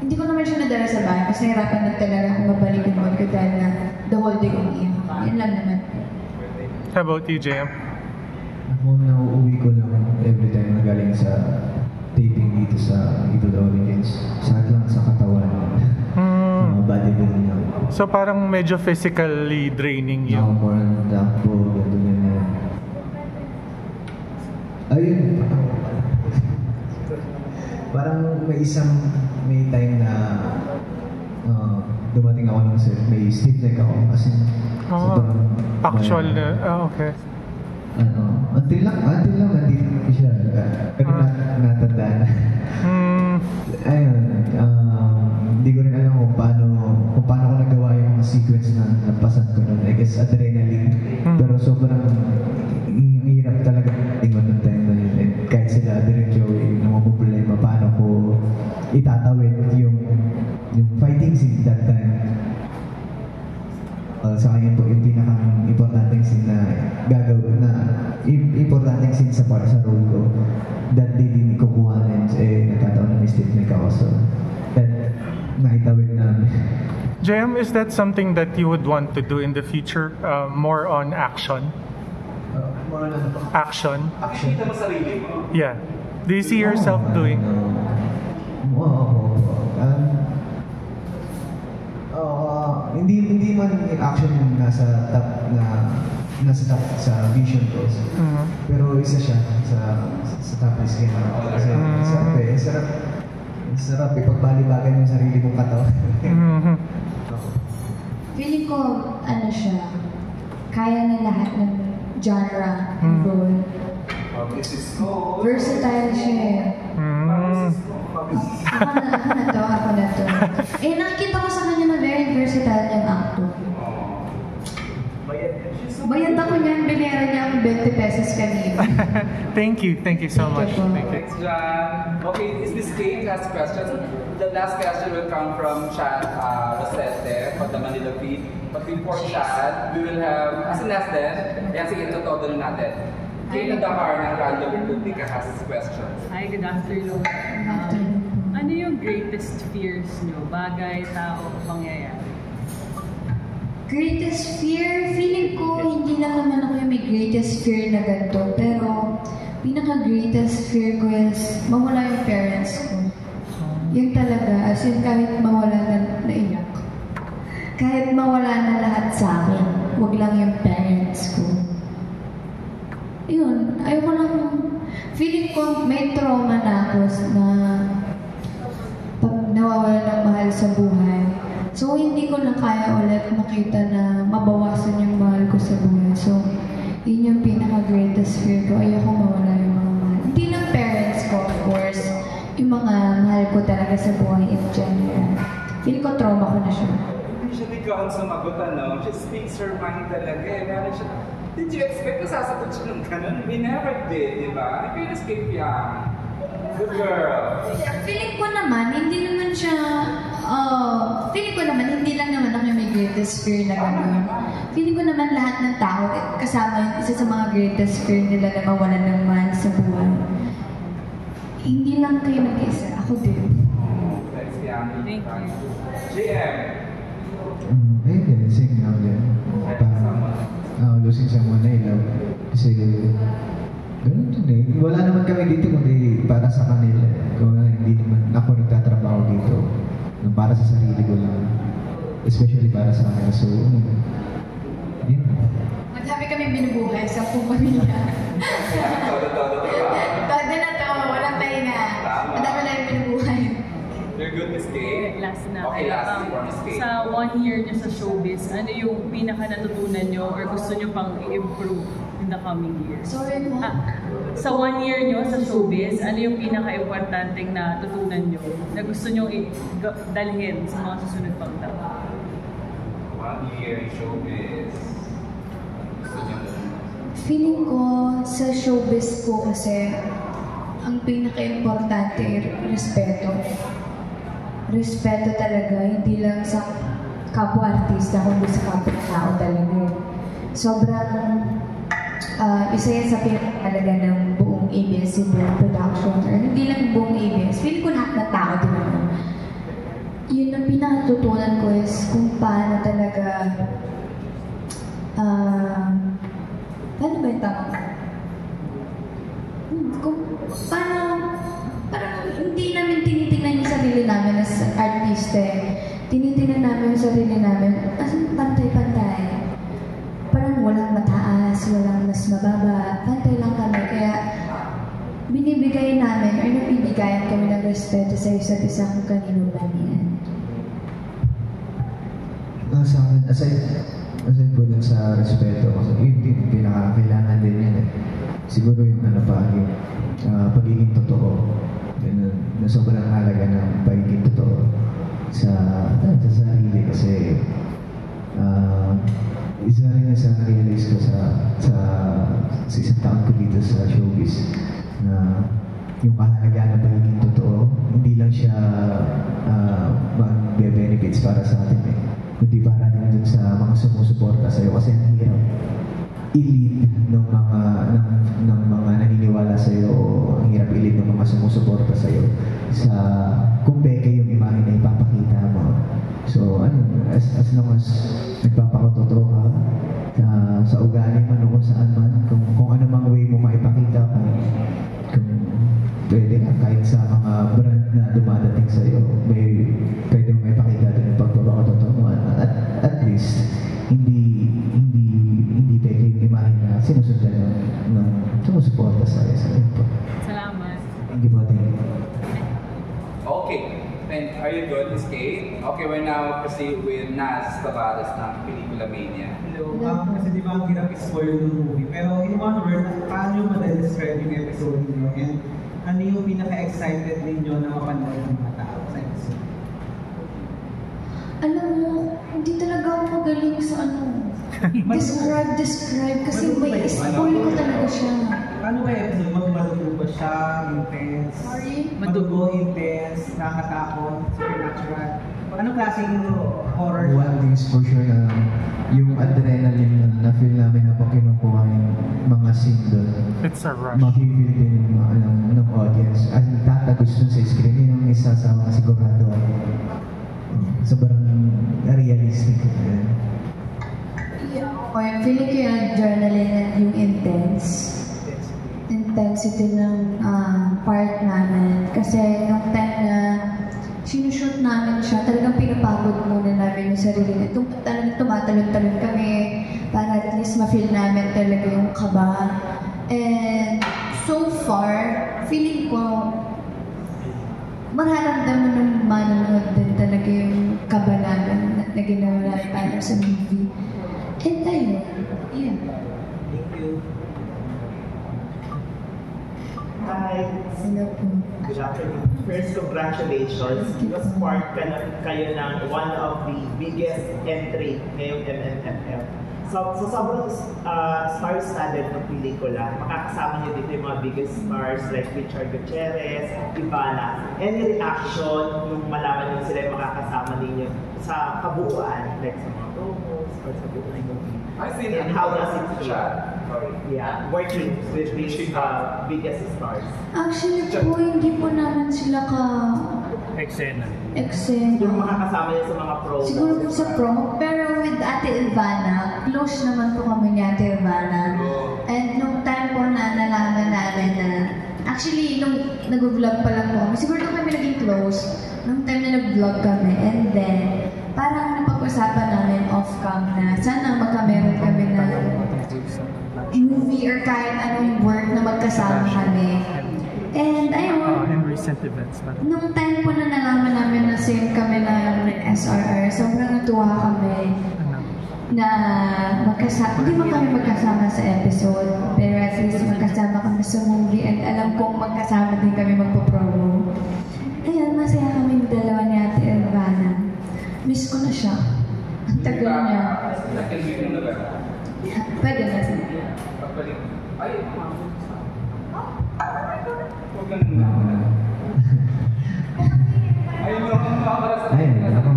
hindi ko naman siya nadala sa bahay, kasi nahirapan na talaga akong mabalik yung mood ko dahil na the whole day kong iyak. Yan lang naman. How about you, JM? Ako, nauuwi ko lang every time na galing sa taping dito sa Evil Origins. Sakit lang sa katawan. Bodybuilding lang. So parang medyo physically draining yung... more on dakbo, ganyan. Ayun. Parang may time na dumating ako ng set, may stiff neck ako kasi actual na, okay. Until lang nandito siya. Pero natandaan na. Ayun, hindi ko rin alam kung paano ko nagawa yung mga sequence na napasan ko nun. I guess adrenaline. Pero sobrang hirap talaga ingon ng time na yun. And kahit sila Direk Joey, yung mga problema, paano ko itatawid yung fighting scene that time. Sa kanya po yung pinaka-importanting scene na gagawin na importanting scene sa role ko. That day din ko kuhanin, nagkataon na mistake na ako. So, that nakitawid namin. JM, is that something that you would want to do in the future? More on action? More on action? Nakikita mo sarili mo? Yeah. Do you see yourself doing? Hindi man action nasa top sa vision ko. Pero isa siya sa top list kaya. Kasi sarap ipagbalibagan yung sarili mong katawan. Feeling ko, siya, kaya na lahat ng genre and role. Versatile siya. Ako na to. Nakikita ko sa kanya na very versatile yung actor. Bayad ako niyan, binera niya ang 20 pesos kanina. Thank you so much. Thanks, John. Okay, is this Kate has questions? The last question will come from Chad Rosette from the Manila Feed. But before Chad, we will have, as in last then, sige, todo na natin. Kate Nadahar ng Random Republica has questions. Hi, good afternoon. Ano yung greatest fears nyo? Bagay, tao, pangyayari? Greatest fear? Feeling ko, hindi lang naman ako yung may greatest fear na ganito. Pero, pinaka-greatest fear ko is mawala yung parents ko. Yun talaga, as in kahit mawala na naiyak. Kahit mawala na lahat sa akin, wag lang yung parents ko. Yun, ayoko lang, feeling ko may trauma na ako na pag nawawala ng mahal sa buhay, So, hindi ko na kaya ulit makita na mabawasan yung mahal ko sa buhay. So, yun yung pinaka-greatest fear ko. Ayoko mawala yung mga mahal. Hindi lang parents ko, of course. Yung mga mahal ko talaga sa buhay in general. Feeling ko trauma ko na siya. Usually ko ang sumagot, she speaks her mind talaga. Meron siya, did you expect na sasagot siya ng ganun? We never did, di ba? I feel escape yan. Good girl. Feeling ko naman, hindi naman siya, feeling ko naman, hindi lang naman ako may greatest fear na gano'n. Feeling ko naman lahat ng tao, kasama yung isa sa mga greatest fear nila na mawalan ng mahal sa buhay. Hindi lang kayo nag-isa, ako din. Thanks, Yami. Thank you. JM. Same lang din. Losing someone I love. Kasi, ganun din eh. Wala naman kami dito kundi para sa kanila. Kung hindi naman ako nagtatrabaho dito, para sa sarili ko lang. Especially para sa kanila. So, yun. Madami kami binubuhay sa pamilya. Todo na to, walang pahinga. Madami na yung binubuhay. You're good, Miss Kay? Last na. Okay, last for Miss Kay. Sa 1 year niyo sa showbiz, ano yung pinaka-natutunan niyo or gusto niyo pang i-improve in the coming years? Sorry po. Sa 1 year niyo sa showbiz, ano yung pinaka-importanteng natutunan niyo na gusto niyo dalhin sa mga susunod pang taon? 1 year showbiz. Gusto niyo? Feeling ko sa showbiz ko kasi ang pinaka-importante respeto. Respeto talaga, hindi lang sa kapwa-artista, kundi sa kapwa-tao talaga. Sobrang isa yan sa pinaka-talaga ng buong ABS-CBN production, or hindi lang buong ABS, feeling ko lahat ng tao din naman. Yun ang pinatutunan ko is kung paano talaga, paano ba yung tama? Kung paano, parang hindi namin tinitingnan yung sarili namin as artiste. Tinitingnan namin yung sarili namin as pantay-pantay. Parang walang mataas, walang mas mababa. Pantay lang kami. Kaya binibigay namin or nabibigayan kami ng respeto sa isa't isa kung kanino ba yan. Sa akin, aside po dun sa respeto, kasi yun din, pinakakailangan din yan eh. Siguro yung yung pagiging totoo. Na sobrang halaga ng pagiging totoo sa sarili kasi isa rin sa realize ko sa isang taon ko dito sa showbiz na yung kahalagahan ng pagiging totoo, hindi lang siya mag-benefits para sa atin eh, kundi para din dun sa mga sumusuporta sa'yo kasi ang hirap i-lead ng mga naniniwala sa iyo o ang hirap i-lead ng mga sumusuporta sa iyo sa kung peke yung imahe na ipapakita mo. So as long as nagpapakatotoo ka sa ugali man o kung saan man, kung ano mang way mo maipakita kung pwede ka kahit sa mga brand na dumadating sa iyo, pwede mo maipakita din yung pagpapakatotoo mo at least hindi pwede yung imahe na sinusundan ng sumusuporta sa iyo po. Salamat. Thank you po. Okay. Then, are you good, Miss Kay? Okay, we're now proceed with Naz Tavares ng Pelikula Mania. Hello. Kasi di ba ang hirap i-spoil ng movie? Pero in one word, paano madescribe yung episode niyo? And ano yung pinaka-excited ninyo na mapanood ng mga tao sa episode? Alam mo, hindi talaga ako magaling sa describe kasi may spoil ko talaga siya. Paano ba episode? Madugo ba siya? Intense? Sorry? Madugo, intense, nakakatakot, supernatural. Anong klaseng horror? One thing is for sure na yung adrenaline na feel namin habang kinukuha yung mga scene doon. It's a rush. Makikil din ng audience. As in, tatagos dun sa screen. Yun ang isa sa mga sigurado. Sobrang realistic. Okay, feeling ko yung adrenaline at yung intensity ng part namin. Kasi nung time na sinushoot namin siya, talagang pinapagod muna namin yung sarili na talagang tumatalon-talon kami para at least ma-feel namin talaga yung kaba. And so far, feeling ko mararamdaman ng manonood din talaga yung kaba namin. yeah. Thank you. Hi. Hello po. Good afternoon. First, congratulations. Mas part kayo ng one of the biggest entry ngayong MMFF. So sobrang star-studded ng pelikula. Makakasama niyo dito yung mga biggest stars like Richard Gutierrez, Ivana. Any reaction nung malaman niyo sila yung makakasama ninyo sa kabuuan, like sa mga promos or sa buong movie? And how does it feel? Yeah, working with these biggest stars. Actually po, hindi po naman sila Eksena. Yung makakasama niya sa mga promos. Siguro po sa promo, pero with Ate Ivana, close naman po kami ni Ate Ivana. And nung time po na nalaman namin na, actually, nung nag-vlog pa lang po kami, siguro nung kami naging close, nung time na nag-vlog kami, and then, parang napag-usapan namin off-cam na sana magkameron kami na movie or kahit anong work na magkasama kami. And ayun, in recent events. nung time po na nalaman namin na same kami ng SRR, sobrang natuwa kami na hindi mo kami magkasama sa episode, pero at least magkasama kami sa movie and alam kong magkasama din kami magpo-promo. Ayun, masaya kami dalawa ni Ate Ivana. Miss ko na siya. Ang tagal niya. Pwede na siya. Ayun, ako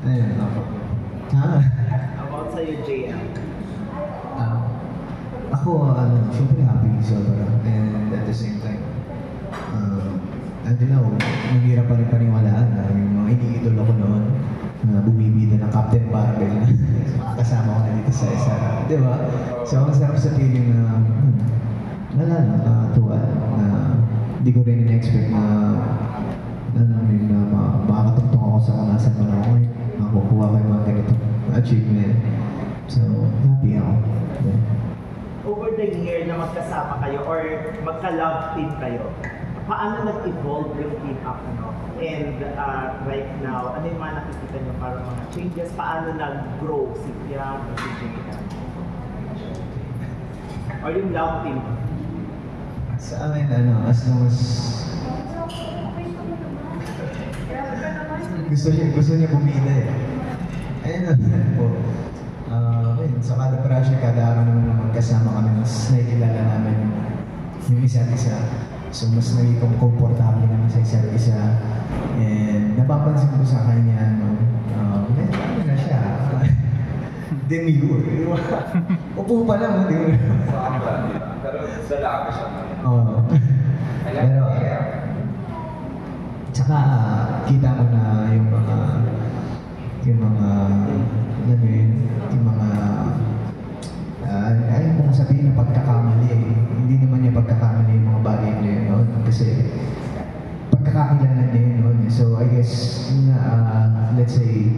Ayun, ako. About sa'yo, JM. Ako, syempre happy sobra. And at the same time, nanghirap pa rin paniwalaan na yung mga iniidolo ko noon, bumibida ng Captain Barbell na makakasama ko na dito sa isa. Di ba? So, ang sarap sa feeling na, nakatuwa na hindi ko rin in-expect na makakatungtong ako sa kung nasan man ako. Makukuha ko yung mga ganitong achievement. So, happy ako. Yeah. Over the year na magkasama kayo or magka-love team kayo, paano nag-evolve yung team up, no? And right now, ano yung mga nakikita nyo parang mga changes? Paano nag-grow si Piang o si Jada? Or yung love team? Sa amin, as long as gusto niya bumida eh. Ayun po. Sa kada project, kada araw naman na magkasama kami, mas nakikilala namin yung isa't isa. So, mas naging komportable naman sa isa't isa. And napapansin ko sa kanya, medyo na siya. Demure. Upo pa lang, di ba? Pero dalaga siya. Oo. Pero, tsaka kita mo na yung mga ayaw mo sabihin na pagkakamali eh. Hindi naman niya pagkakamali yung mga bagay niya yun, no? Kasi pagkakakilala niya yun, no? So I guess, let's say,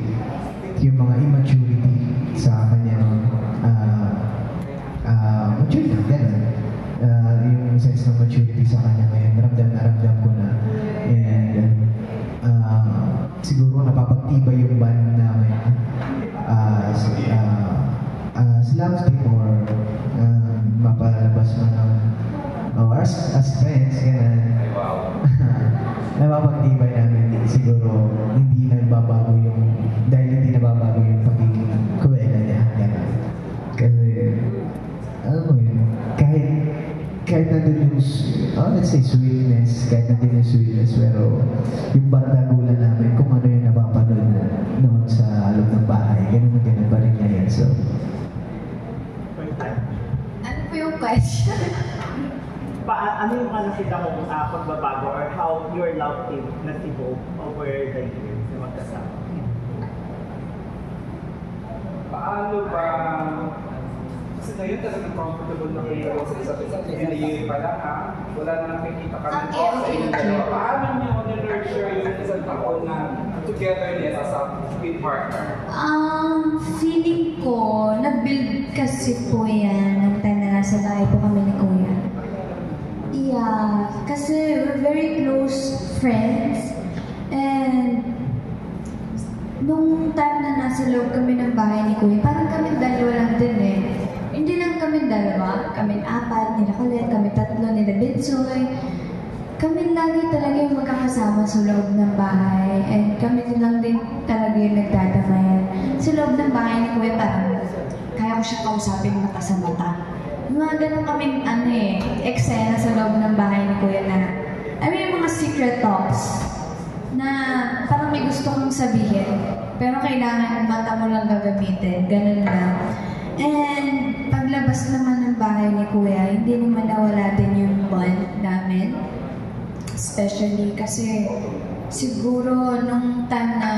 yung mga immaturity sa kanya, no? Mature na, gano'n. Yung sense ng maturity sa kanya ngayon, ramdam ko na. And siguro napapagtibay yung band namin sa love team or mapalabas man as friends, gano'n. Napapagtibay namin siguro hindi nagbabago dahil hindi nababago yung pagiging kuwela niya, gano'n. Kasi, alam mo yun, kahit nandun yung, let's say sweetness, pero yung bardagulan namin, kung ano yung napapanood noon sa loob ng bahay, ganun pa rin niya yan. So, ano po yung question? Ano yung nakita mo pagbabago or how your love team nag-evolve over the years na magkasama? Paano ba? Kasi ngayon talagang comfortable na kayo sa isa't isa. Hindi pa lang wala na nakikita kami sa inyong dalawa. Paano niyo nurture yung isang taon na togetherness as a good partner? Feeling ko, na-build kasi po yan nung time na nasa bahay po kami ni Kuya. Yeah, kasi we're very close friends and nung time na nasa loob kami ng bahay ni Kuya, parang kami dalawa lang din eh. Hindi lang kami dalawa, kami apat, nila Colette, kami tatlo, nila Bensoy. Kami lagi talaga yung magkakasama sa loob ng bahay. And kami lang din talaga yung nagdadamayan. Sa loob ng bahay ni Kuya, parang kaya ko siya kausapin mata sa mata. Mga ganun kaming eksena sa loob ng bahay ni Kuya na, yung mga secret talks na parang may gusto kong sabihin, pero kailangan mata mo lang gagamitin. Ganun lang. And paglabas naman ng bahay ni Kuya, hindi naman nawala din yung bond namin. Especially kasi siguro nung time na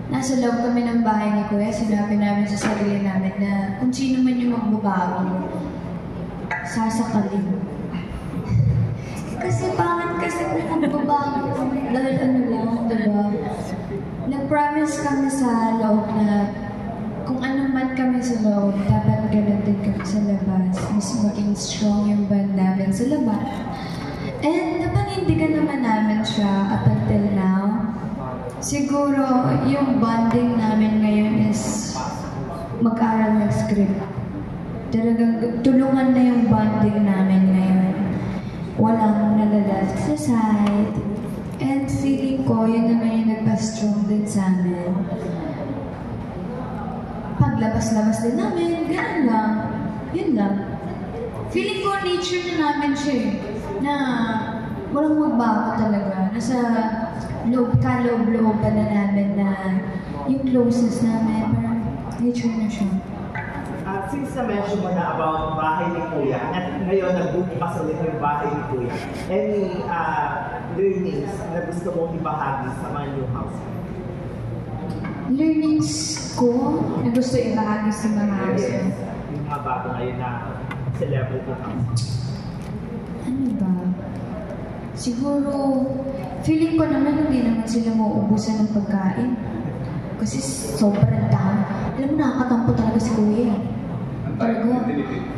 nasa loob kami ng bahay ni Kuya, sinabi namin sa sarili namin na kung sino man yung magbabago, sasakalin. Kasi bakit kasi kung magbabago, dahil lang, diba? Nag-promise kami sa loob na kung ano man kami sa loob, dapat ganun din kami sa labas. Mas maging strong yung band namin sa labas. And napanindigan naman namin siya up until now. Siguro, yung bonding namin ngayon is mag-aral ng script. Talagang tulungan na yung bonding namin ngayon. Walang nalalas sa side. And feeling ko, yun naman yung nagpa-strong din sa amin. Paglabas-labas din namin, gano'n lang. Yun lang. Feeling ko nature na namin siya na walang magbago talaga. Nasa kaloob-looban na namin na yung closeness namin, parang nature na siya. Since na-mention mo na about bahay ni Kuya, at ngayon nagbubukas ulit yung bahay ni Kuya, any learnings na gusto mong ibahagi sa mga new house? Learnings ko na gusto ibahagi sa mga house? Yes. Yung mga bago ngayon na celebrity house. Ano ba? Siguro, feeling ko naman hindi naman sila mauubusan ng pagkain. Kasi sobrang dami. Alam mo, nakakatampo talaga si Kuya.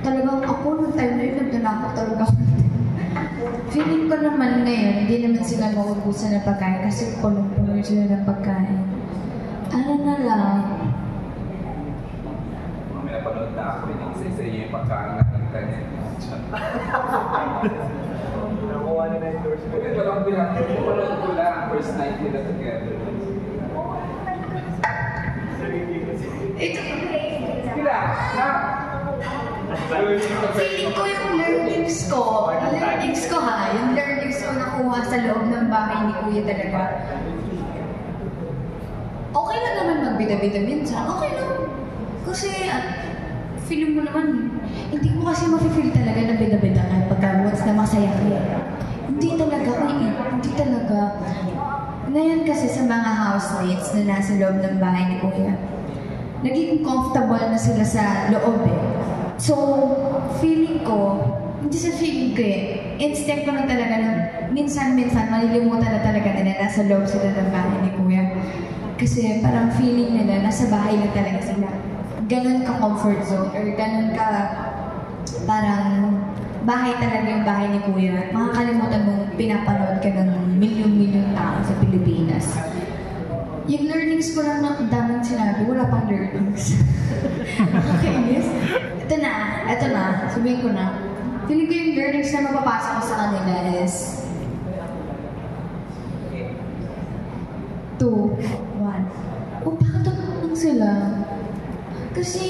Talagang ako, nung time na yun, nagdala talaga. Feeling ko naman ngayon, hindi naman sila mauubusan ng pagkain kasi punong-puno sila ng pagkain. Ano na lang? May napanood na ako rin yung isa yung pagkain na internet. Nakuha na na endorse ko. Ito lang pinapanood ko lang, first night nila together. Ito sila, na? feeling ko yung learnings ko yung learnings ko nakuha sa loob ng bahay ni Kuya talaga. Okay lang naman magbida-bida minsan. Okay lang. Kasi, feeling mo naman, hindi mo kasi mafe-feel talaga na bida-bida ka pagka once na masaya ka. Hindi talaga. Ngayon kasi sa mga housemates na nasa loob ng bahay ni Kuya, naging comfortable na sila sa loob eh. So, feeling ko instinct ko na talaga na minsan-minsan malilimutan na talaga nila nasa loob sila ng bahay ni Kuya. Kasi parang feeling nila nasa bahay na talaga sila. Ganon ka comfort zone or ganon ka parang bahay talaga yung bahay ni Kuya. Makakalimutan mong pinapanood ka ng milyon-milyon tao sa Pilipinas. Yung learnings ko lang ng daming sinabi, wala pang learnings. Okay, yes. Ito na, sabihin ko na. Feeling ko yung learnings na mapapasok ko sa kanila is 2, 1. Bakit lang sila? Kasi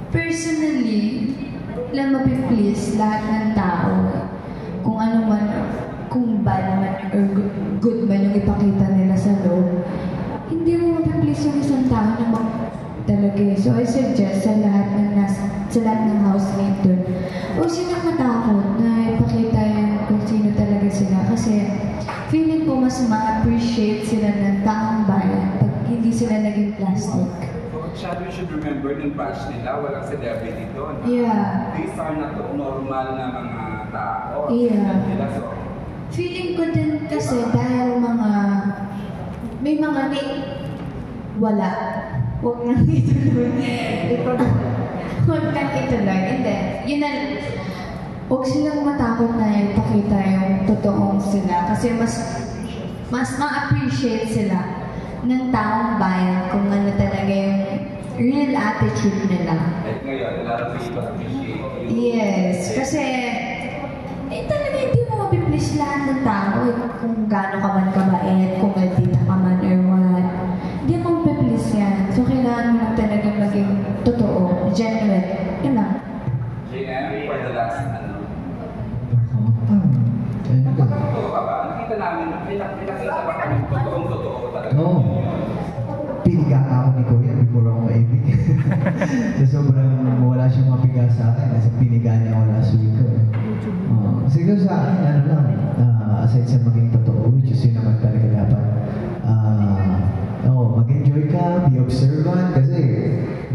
personally, lang mapiplease lahat ng tao. Kung ano man, kung bad man or good man yung ipakita nila sa loob, hindi mo mapiplease yung isang tao na talaga. So I suggest sa lahat ng housemate dun, huwag silang matakot na ipakita kung sino talaga sila. Kasi feeling ko mas ma-appreciate sila ng taong bayan pag hindi sila naging plastic. You should remember yung batch nila, walang celebrity doon. Yeah. These are not normal na mga tao. Yeah. So, feeling ko din kasi dahil may mga wala. Huwag nang ituloy. Huwag nang ituloy. And then, yun na, huwag silang matakot na ipakita yung totoong sila. Kasi mas ma-appreciate sila ng taong bayan kung ano talaga yung real attitude nila. Like ngayon, a lot of people appreciate you. Yes, kasi talaga hindi mo mapiplease lahat ng tao kung gaano ka man kabait, kung maldita ka man or what. Hindi mo mapiplease yan. So kailangan mo lang talaga maging totoo, genuine. Yun lang. JM, for the last Totoo ka ba? Nakita namin, pinakita ba kami totoong-totoo talaga? Oo. Piniga ka ako ni Kuya before ako maibig. So sobrang wala siyang mabiga sa akin kasi piniga niya ako last week. Siguro sa akin, ano lang, aside sa maging totoo, which is yun naman talaga dapat, mag-enjoy ka, be observant, kasi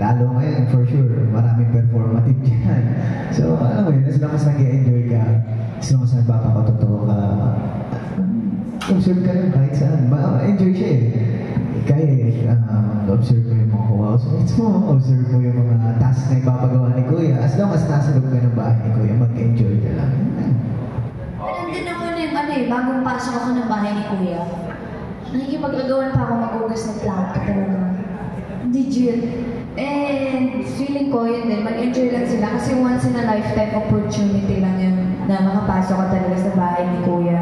lalo ngayon, for sure, maraming performative dyan. So, as long as nag-enjoy ka, as long as nagpapakatotoo ka, observe ka lang kahit saan. Enjoy siya eh. Kaya, observe mo yung mga housemates mo, observe mo yung mga tasks na ipapagawa ni Kuya. As long as nasa loob ka ng bahay ni Kuya, mag-enjoy ka lang. Nandun ako na yung bagong pasok ako ng bahay ni Kuya. Nakikipag-agawan pa ako mag-ugas ng plato talaga. Legit. And feeling ko yun din, mag-enjoy lang sila kasi once in a lifetime opportunity lang yun na makapasok ka talaga sa bahay ni Kuya.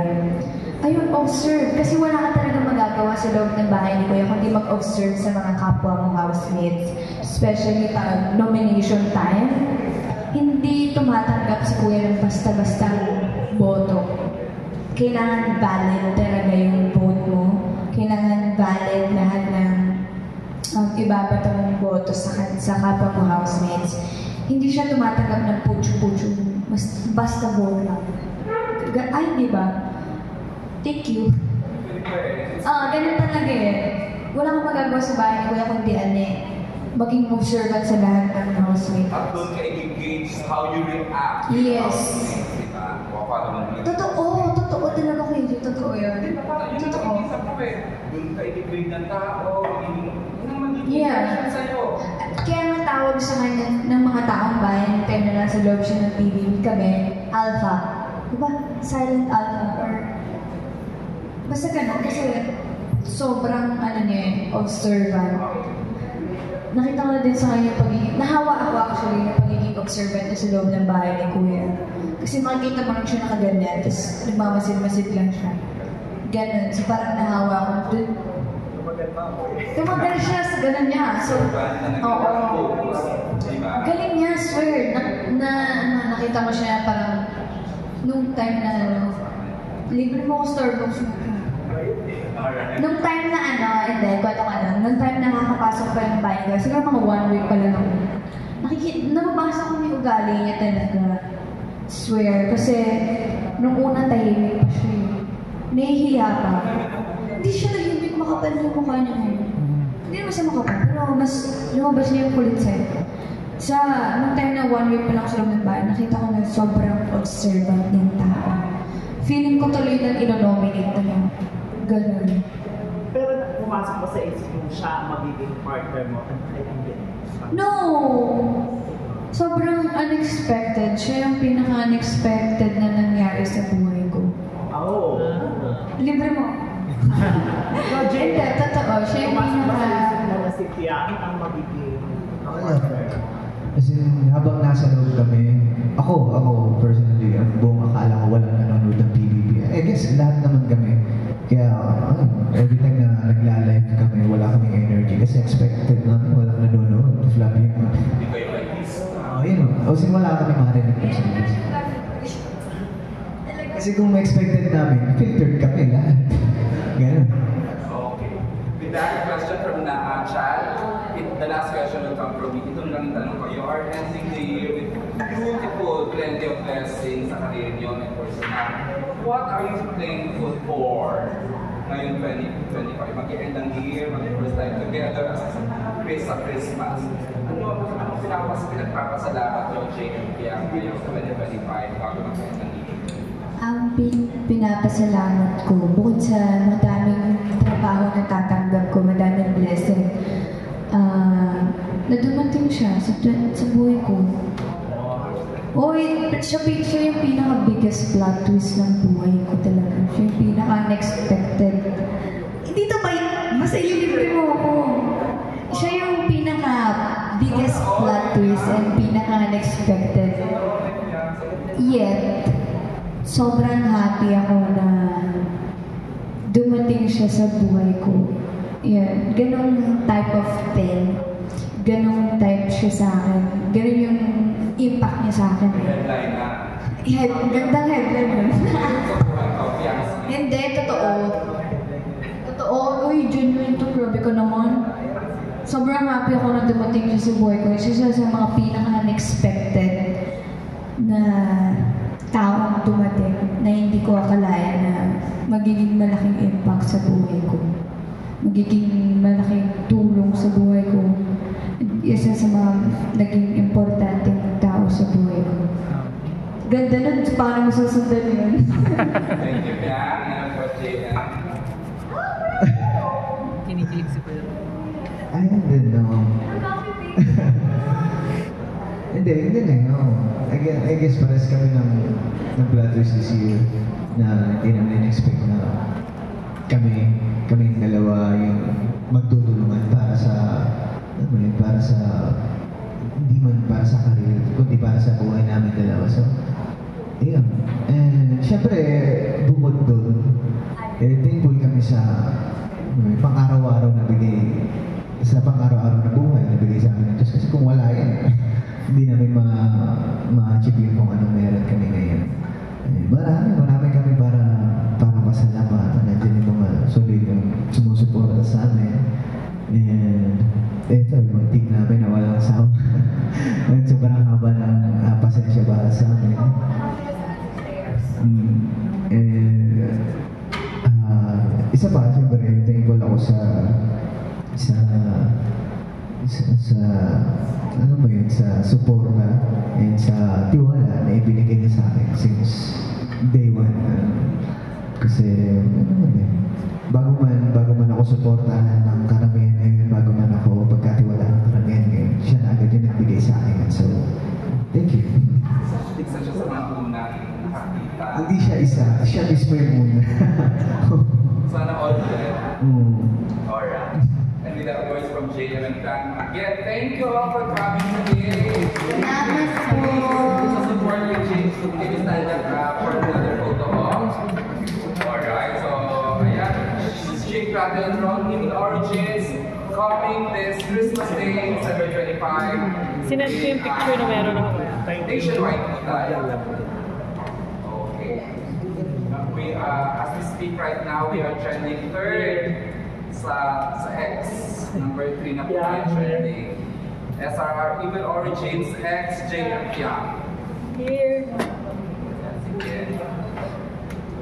Ayun, observe. Kasi wala ka talaga magagawa sa loob ng bahay ni Kuya kundi mag-observe sa mga kapwa mong housemates. Especially pag nomination time, hindi tumatanggap si Kuya ng basta-basta boto. Kailangan valid talaga yung vote mo. Kailangan valid lahat ng ibabato mong boto sa kapwa mo housemates. Hindi siya tumatanggap ng putyo-putyo. Basta vote lang. Ay, di ba? Thank you. Ganun talaga eh. Wala kang magagawa sa bahay ni Kuya kundi maging observant sa lahat ng housemate. At doon ka i-engage how you react. Yes. Totoo talaga ko yun. Totoo yun. Totoo. Doon ka i-engage ng tao, yeah. Kaya nga tawag sa kanya ng mga taong bayan, kaya na nasa loob siya ng PBB kami, Alpha. Diba? Silent Alpha or basta ganun kasi sobrang observant. Nakita ko na din sa kanya pagiging, nahawa ako actually na pagiging observant na sa loob ng bahay ni Kuya. Kasi makikita mo lang siya nakaganyan, tapos nagmamasid-masid lang siya. Ganun. So parang nahawa ako dun. Tumagal siya sa ganun niya. So, oo. Galing niya, swear. Nakita mo siya parang nung time na libre mo ko Starbucks. Nung time na hindi, kwento ka na. Nung time na nakakapasok pa yung bahay niya, siguro mga 1 week pa lang ako. Nababasa ko yung ugali niya talaga. Swear. Kasi nung una tahimik pa siya. Nahihiya pa. Hindi siya tahimik, makapal yung mukha niya ngayon. Hindi naman siya makapal, pero mas lumabas niya yung kulit sa'yo. Nung time na 1 week pa lang sa loob ng bahay, nakita ko na sobrang observant yung tao. Feeling ko tuloy na inonominate na niya. Ganun. Pero pumasok ba sa isip mo siya magiging partner mo? No! Sobrang unexpected. Siya yung pinaka-unexpected na nangyari sa buhay ko. Oh! Libre mo. Hindi, totoo. Siya yung pinaka... Si Tiang ang magiging partner. Kasi habang nasa loob kami, ako personally, ang buong akala ko walang nanonood ng PBB. I guess lahat naman kami. Kaya every time na nagla-live kami, wala kaming energy. Kasi expected namin walang nanonood. Flop yung wala kami marinig ng service. Kasi kung ma-expected namin, filtered kami lahat. Ganun. Okay. With that question from Chad, the last question will come from me. Ito lang yung tanong ko. You are ending the year with beautiful, plenty of blessings sa career niyo and personal. What are you thankful for ngayong 2025? Mag-end ang year, mag-first time together sa Christmas. Ano pinagpapasalamat niyo, JM Piang, ngayong 2025 bago mag-end ang year? Ang pinapasalamat ko, bukod sa madaming trabaho na tatanggap ko, madaming blessing, na dumating siya sa buhay ko. Siya yung pinaka-biggest plot twist ng buhay ko talaga. Siya yung pinaka-unexpected. Dito ba yun? Basta ililibre unexpected. Yet, sobrang happy ako na dumating siya sa buhay ko. Yan, ganong type of thing. Ganong type siya sa akin. Ganon yung impact niya sa akin. Headline na. Gandang headline yun. Hindi, totoo. Totoo. Uy, genuine to. Grabe ko naman. Sobrang happy ako na dumating siya sa buhay ko. Isa sa mga pinaka-unexpected na taong dumating na hindi ko akalain na magiging malaking impact sa buhay ko. Magiging malaking tulong sa buhay ko. Isa sa mga naging importanteng tao sa buhay ko. Ganda nun, paano masusundan yun? Thank you, Pia. Kinikilig si Pedro. I don't know. Hindi na, no. I guess pares kami ng Platters this year na hindi namin in-expect na kami dalawa yung magtutulungan para sa hindi man para sa career, kundi para sa buhay namin dalawa. So, yun. And syempre, bukod doon, thankful kami sa pang-araw-araw na bigay, sa pang-araw-araw na buhay na bigay sa amin ng Diyos. Kasi kung wala yan, hindi namin ma-achieve yung kung anong meron kami ngayon. Marami kami para pasalamat. Nandiyan yung mga solid yung sumusuporta sa amin. And ito, yung team namin na walang asawa. At sobrang haba ng pasensya para sa amin. And isa pa, siyempre, thankful ako sa ano ba yun, sa suporta and sa tiwala na ibinigay niya sa akin since day one. Kasi, bago man ako suportahan ng karamihan ngayon, bago man ako pagkatiwalaan ng karamihan ngayon, siya na agad yung nagbigay sa akin. So, thank you. Isa siya sa mga una nakakita. Hindi siya isa, siya mismo yung una. Sana all good. Alright. And with that voice from JM and Tan, again, thank you all for coming today. Salamat po. So support your James to give us that for another photo op. Alright, so ayan, this is Jake Rattle and Ron Living Origins coming this Christmas Day, December 25. Sinend ko yung picture na meron ako. Nationwide. Okay. As we speak right now, we are trending third sa X. Number 3 na po tayo trending. SRR Evil Origins X JM Piang. Here.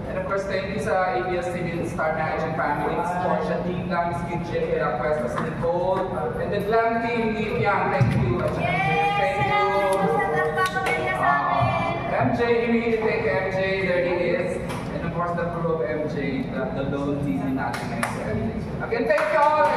And of course, thank you sa ABS-CBN Star Managing Family, Miss Portia Tingla, Miss Kitchen, Kira Cuesta, Miss Nicole, and the Glam Team, Lee Piang. Thank you. Thank you. MJ, you need to thank MJ. There he is. And of course, the crew of MJ, the lone team natin ngayon sa MJ. Again, thank you all.